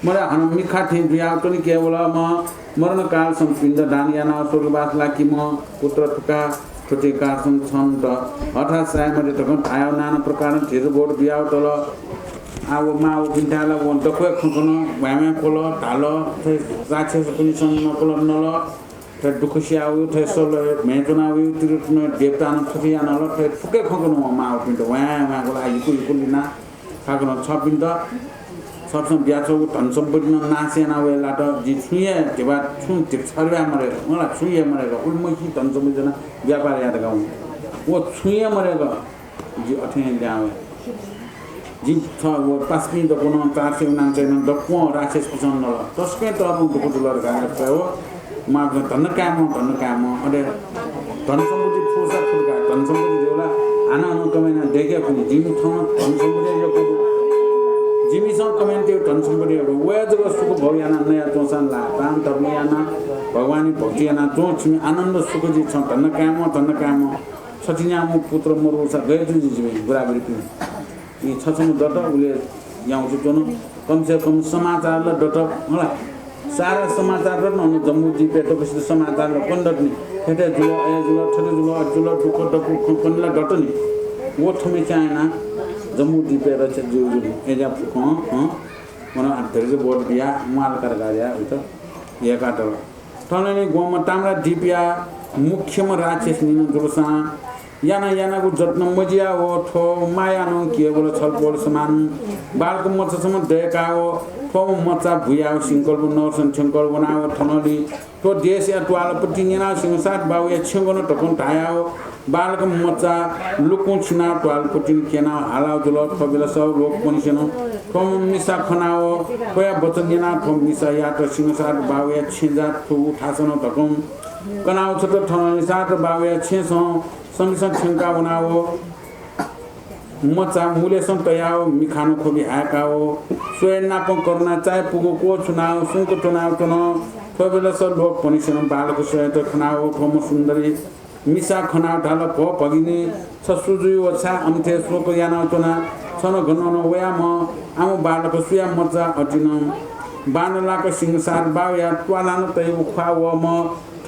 मरा हन मिखा थिन बिया पनि केवल म मरण काल संपिण्ड दान याना स्वर्गवास लाकी म पुत्र ठुका छोटे कारसन छन् त हठात साय मध्ये तक आयो नाना प्रकार धेरै बोर्ड बिया तल आउ माउ बिन्टाला वन तखै खखन भ्यामे कोल ढाल राक्षस पनि छन् नकोल नल थे दुखसियाउ थे सोल मेजनाउ तिरुत्न देवतान थकियान ल थे फुके खकन माउ पिन्ट वा को लागि कुलिना खाकन छ पिन्ट सबसँग ब्याचौ धन सम्पत्ति नासेना वेला त जि छुए देवा छु त्यो छर्या मरे मलाई छुए मरेको उल्मकी धन सम्पत्ति जना व्यापार याद गाउँ वो छुए मरेको जि अठे ल्यावे जि छ वो पास्मी द कोन 499 दक्को राक्षस पिसन ल तस्के त दुख दुलर गाएर हो माग धन काम अरे धन सम्पत्ति फुसा फुलका धन सम्पत्ति देउला आना कमेना देखे पनि जिम ठाउँ धन सम्पत्ति यो जिमीसँग कमेन त्यो धन सम्पत्ति वेजको सुख भोग्याना नयाँ तोसान ला ताम धर्मयाना भगवानी भक्तियाना जो छिमी आनन्द सुख जी छ धन काम छटिन्यामु पुत्र मरु छ गए जुन जिमे बराबरी पनि यी छछम दट उले याउँछ जोन कम से कम समाचार ल दट होला सारा समाचार र न जम्मू दिपे त समाचार ल पण्डत नि फेटे जुल ए जुल ठटे जुल दुख दकु कनला दट नि वो थमे चाइना जम्मू दिपे र छ जुल एजा फुक मन आधर बोर्ड बिया माल कर गाया उत एकाटल तननी गोम ताम्रा दिप्या मुख्यम राक्षस निन जुलसा याना को जत्न मजिया हो थो माया न केवल छलपोल समान बालको मच्छसम्म दयका हो थो मच्चा भुया सिंकल नरसन छंकल बनाओ थनली तो देश या ट्वाल पति निना सिंसात बाउ या छंगन टकन ढाया हो बालको मच्चा लुकु छिना ट्वाल पति केना हालाउ जुल थबेला सब लोक पनिसेन थो मिसा खनाओ कोया बचन निना थो मिसा या त सिंसात बाउ या छिजा थु उठासन टकम कनाउ छ त थनली सात बाउ या छेसो संगसन छंका बनाओ मचा मूलेसन तयाओ मिखानो खोबी हाकाओ स्वयं नापं करुणा चाहे पुगो को चुनाव सुनको चुनाव चुन थबेला सब लोक पनिसन बालको स्वयं त खनाओ थोम सुन्दरी मिसा खनाव ढाल भ भगिनी ससुजुई वछा अमथे सोको याना चुना छन घनन वया म आमु बालको सुया मचा अटिन बानलाको सिंसार बाया ट्वालान तय उखा व म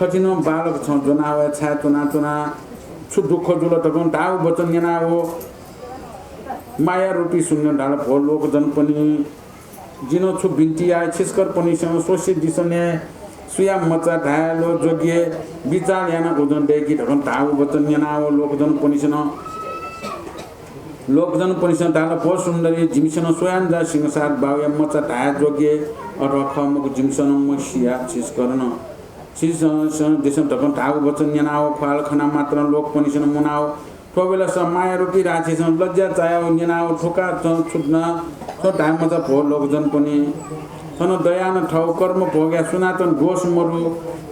थटिन बालक छ जनाव छा चुना छु दुःख जुल तकन टाउ वचन नेना हो माया रूपी शून्य ढाल भो लोक जन पनि जिनो छु बिन्ती आए छिस्कर पनि सँग सोसी दिसने सुया मचा ढालो जोग्य विचार याना गोजन देखि ढकन टाउ वचन नेना हो लोकजन पनि सँग ढाल भो सुन्दरी जिमिसन सोयान जा सिंहसार बाउया मचा ढाया जोग्य अथवा खमको जिमिसन मसिया छिस्करन देशन ढकन ढाउ वचन नेनाओ फाल खना मात्र लोक पनि सन मुनाओ थोबेला समाया रूपी राक्षसन लज्जा चायो नेनाओ ठोका छुट्न तो ढाम मचा भो लोकजन पनि छन दयान ठौ कर्म भोग्या सुनातन दोष मरु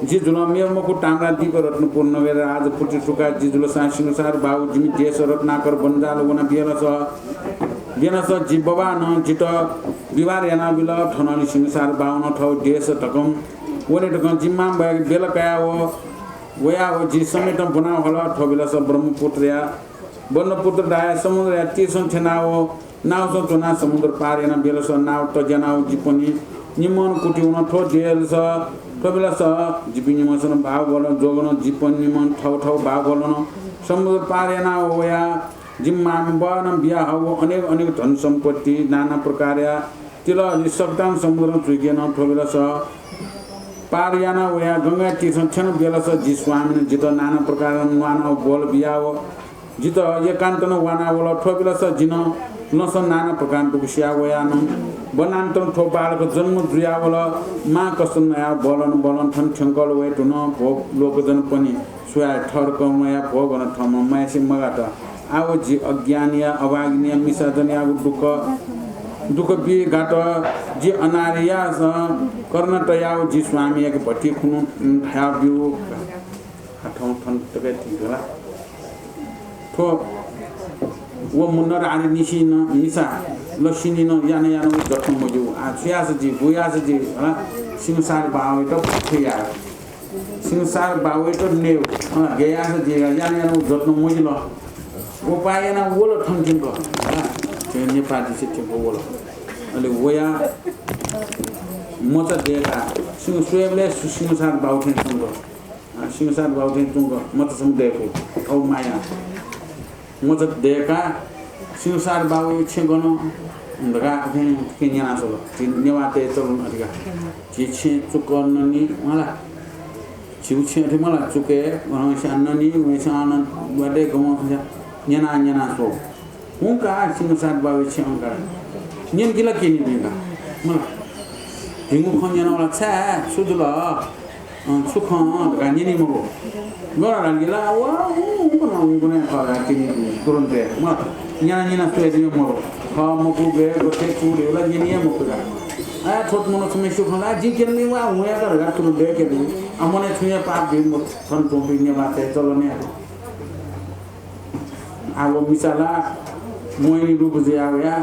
जिजुल मेमको टाम्रा दीप रत्न पूर्ण गरेर आज पुटी ठुका जिजुल सांसिनुसार बाउ जिमि देश रत्नाकर बन्जाल वना बियलस जिबवा न जित विवार याना बिल ठनली सिंसार बाउन ठौ देश टकम वने टकम जिम्मा बेलकाया हो वया हो जी समेत बना होला ठोबिला सब ब्रह्मपुत्र डाया समुद्र या तीसन छेना हो नाव सो चुना समुद्र पार याना बेलस नाव त जनाउ जिपनी निमन कुटिउन ठो देल स ठोबिला स जिपि निमसन भाव बोलन जोगन जिपन निमन ठौ भाव बोलन समुद्र पार याना हो वया जिम्मा बन बिया हो अनेक धन सम्पत्ति नाना प्रकार या तिल सक्तान समुद्र चुगेन ठोबिला स पार याना वया गंगा तीर्थ छन बेलस जी स्वामी जित नाना प्रकार वाना बोल बियाओ जित एकांतन वाना बोल ठोबिलस जिन नसन नाना प्रकार बुसिया वयान बनान्तन ठो बालको जन्म दुया बोल मा कसन नया बोलन थन ठंकल वे टुन भोग लोकजन पनि सुया ठरक मया भोगन ठम मयासी मगाट आव जी अज्ञानिया अभाग्निया मिसाजनिया दुख बि गाट जी अनारिया स कर्ण तयाउ जी स्वामी एक भट्टी खुनु था बिउ हाठौ थन तके थिगला थो वो मुन्नर आनि निसी न निसा लसिनी न याना जत्न मजु आ छयास जी बुयास जी हला सिंसार बावे त थिया सिंसार बावे त नेउ गयास जी याना जत्न मजु ल वो पाएना वोल ठन्किन को त्यो नेपाली सिक्किमको वोल अहिले वया म त देखा स्वयंले सिंहसार बाउथे तुंग सिंहसार बाउथे तुंग म त समुदायको औ माया म त देखा सिंहसार बाउ छेगन ndaka kenya solo nyawate to adiga chichi chukonnani mala chiuchi ati mala chuke shanani wesana wade gomo nyana so unka singsat bawe changa nyen gila kini ninga mala dingu khonyana wala cha sudula sukhan ga nyini mo gora gila wa ngone khara kini turonte mala nyana so edini mo मको गए गोटे चूड़े वाला ये नहीं है मुकरा आया छोट मनो समय शुभ होला जी के नहीं हुआ हुआ कर रहा तुम दे के नहीं अमने छुए पाप भी फन तो भी नहीं बात है चलो ने आ वो मिसाला मोइनी रूप जे आया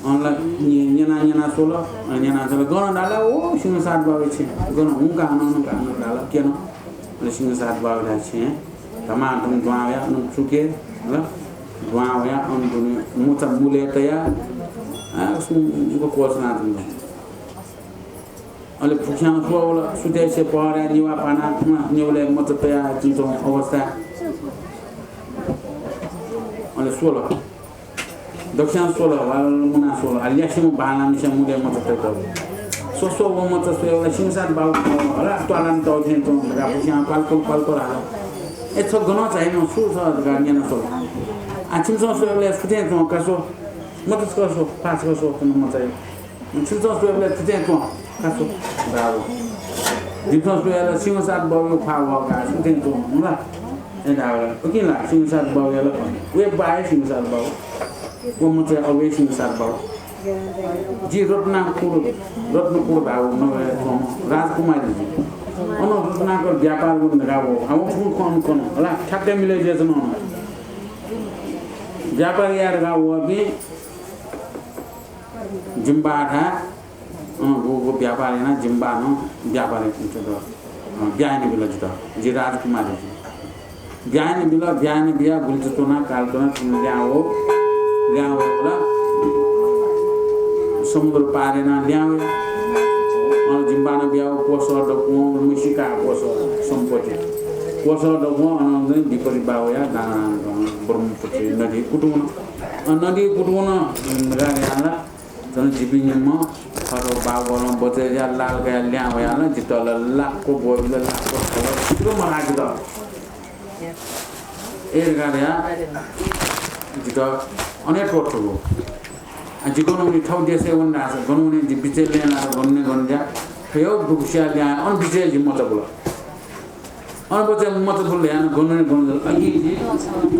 अनला न्याना सोलो गन डाला ओ सिंह सात बावे छे गन हुंका अनन का डाला के न सिंह सात बावे छे तमा तुम द्वाया न चुके होला द्वाया अन्तुने मुचा मुलेतया सुको कोसना तुम अले फुक्यान सोला सुतेसे परे निवा पाना निवले मचतया चितो अवस्था अले सोला दक्षिण सोला वाल मुना सोला अल्यासिम बाना मिसे मुले मचतया सोसो वो मत सोयो सिंसार बाउ होला तलान त थिए त रापुसिया पाल्को हाल एथो गनो चाहिँ न सु छ गानिया न सो आछिम सोयो फुटे त कासो मत कसो पास कसो त म चाहिँ छिल्छ सोयो फुटे त कासो ब्राभो दिप्स सोयो सिंसार बाउ फाव का फुटे त ल ए दाला ओके ला सिंसार बाउ याला वे बाय सिंसार बाउ वो म चाहिँ अवे सिंसार बाउ जी रत्नपुर भाव राजकुमारी जी अन रत्नाको व्यापार गर्नु गावो अब फुल कोन होला ठ्याक्कै मिलाइदिएछ न व्यापार यार गावो अबि जिम्बाठा गो व्यापार हैन जिम्बा न व्यापार हुन्छ त ज्ञानी बिल जी राजकुमारी जी ज्ञानी बिया गुल्चतोना कालतोना ल्याओ होला समुद्र पारेन ल्याउ जिम्बाना बियाउ पोसो डको मुसिका पोसो सम्पत्ति पोसो डको अनन्द विपरीत बावया दाना ब्रह्मपुत्र नदी कुटुन गाला जन जिपिङम फरो बावल बचेया लाल गया ल्याउ याला जितल लाखको बोइल लाखको ठुलो मनाकी त ए गाया जित अनेक ठुलो जिगोनुनी ठाउँ देशे उन्ना छ गनुनी जि बिचेले ना गन्ने गन्जा फेउ बुक्सिया ल्या अन बिचे जि मतबुल अन बचे मतबुल ल्या गन्ने गन्जा अघि जि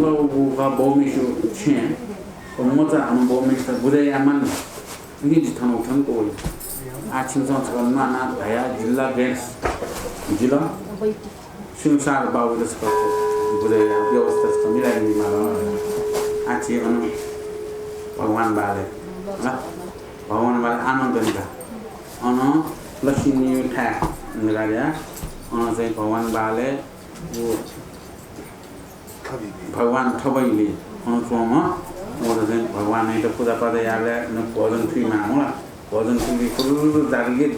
वो का बहुमिसु छे ओ मचा हम बहुमिसु बुझे यामन नि जि थानो थान को आछिन छ गन्ना ना भया जिल्ला बेस जिल्ला सिंसार बाउ जस्तो बुझे व्यवस्था छ मिलाइदिनु माला आछि अन भगवान बाले भगवान बाले आनन्द दिन्छ अन लक्ष्मी उठा लगाया अन चाहिँ भगवान बाले वो भगवान थबैले अन सोमा वो चाहिँ भगवान नै त पूजा पाठ याले न भजन फ्रीमा होला भजन फ्री कुल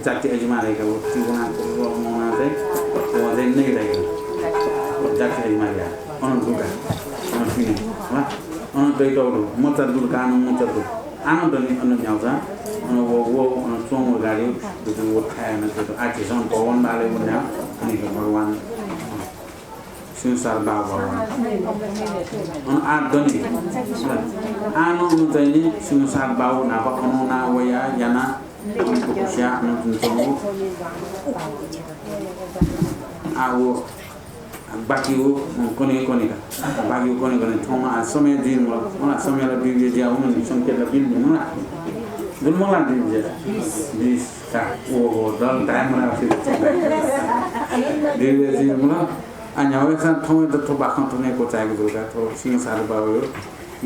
जाति अजमा रहेको हो त्रिगुणा कुल मना चाहिँ वो चाहिँ नै रहेको जाति अजमा या अन दुगा अन फ्री होला अन दैटौडो मचा दुर्गा मचा दु आनन्द नि अन ल्याउँछ अन वो सोमो गाडी जुन वो खाएन त्यो आछि सन भगवान बाले भन्या अनि भगवान संसार बाबा अन आदनी आनन्द चाहिँ नि संसार बाबु नापा अनना वया याना स्या न जुन आउ बाकी हो कोनी ठाउँमा समय दिन मलाई समयलाई बिग्रिए ज्या हुनु संकेतलाई बिल्नु मलाई जुन मलाई दिन्छ 20 का ओ दल टाइम राख्छ दिए मलाई अनि अब एकसान ठाउँमा त थो बाख्न थने कोचाएको जोगा थो सिंहसार बाबु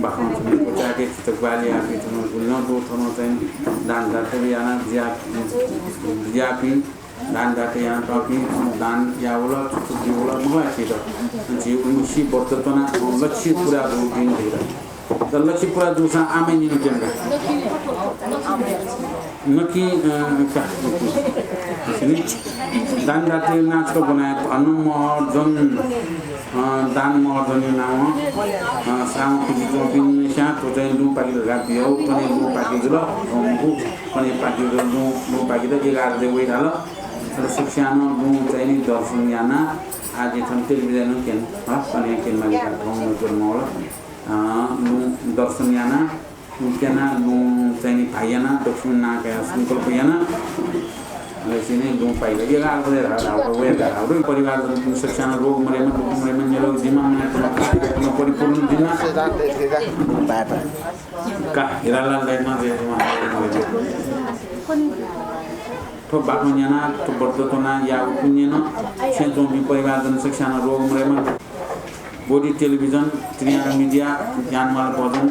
बाख्न थने कोचाके त बाली आफै थनो गुल्न दो थनो चाहिँ दान दाते याना ज्यापी दान दाते यहाँ टपी दान यावला चुचुकी होला मलाई के त जीव मुसी बर्ततना लक्ष्य पूरा दिन दिएर त लक्ष्य पूरा जुसा आमे निनु केनका नकी का दान दाते नाचको बनाए अनु महर्जन दान महर्जन नाम साम खुजी जोपिन स्या तो चाहिँ लु पाकी रापियो पनि लु पाकी जुल पनि पाकी लु पाकी त एगार दे वे हाल शिक्षानो लु चाहिँ नि दर्शन याना आज थन टेलिभिजन केन पनि केन मालिक ठाउँ जन्मौला लु दर्शन याना केना लु चाहिँ नि भाइयाना दक्षिण नाका संकल्प याना लेसिने लु पाइले एगार बजे हाउ वे हाउ परिवार शिक्षानो रोग मरेमा मेरो दिमागमा परिपूर्ण दिनमा का हिरालाल लाइनमा थो बाक्नुन्याना थो बर्दतोना या उकुन्यना सेन्ट्रोमी परिवार जनशिक्षाना रोग मरेमा बोडी टेलिभिजन त्रियाना मिडिया ज्ञानमाल भजन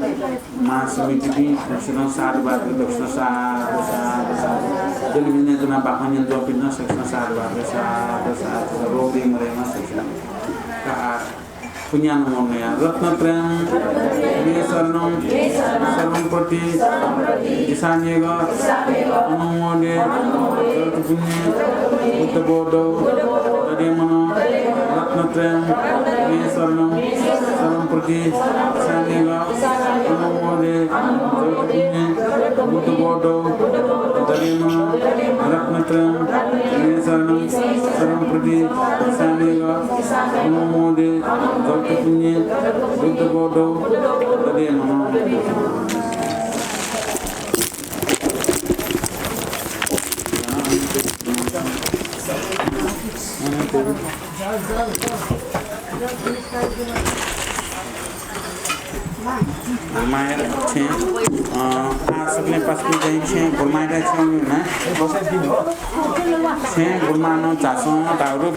महासमिति दक्षिण सारबाद दक्षिण सार टेलिभिजन जना बाक्नुन्यन जोपिन शिक्षण सारबाद सार रोग मरेमा शिक्षण का पुण्यान मोनया रत्नत्रयम ये शरणम शरणपति ईशान्यग अनुमोदे पुण्य बुद्धबोधो अदेमन रत्नत्रयम ये शरणम शरणपति ईशान्यग अनुमोदे पुण्य बुद्धबोधो अदेमन रत्न शरणत्रयं शरणं शरणं प्रति सामेव नमोदे जगत्पुण्ये बुद्धबोधौ तदे नमः Gulmair छे सकले पासको चाहिँ छे गुलमाइर छे ना छे गुलमानो चासो ताउरु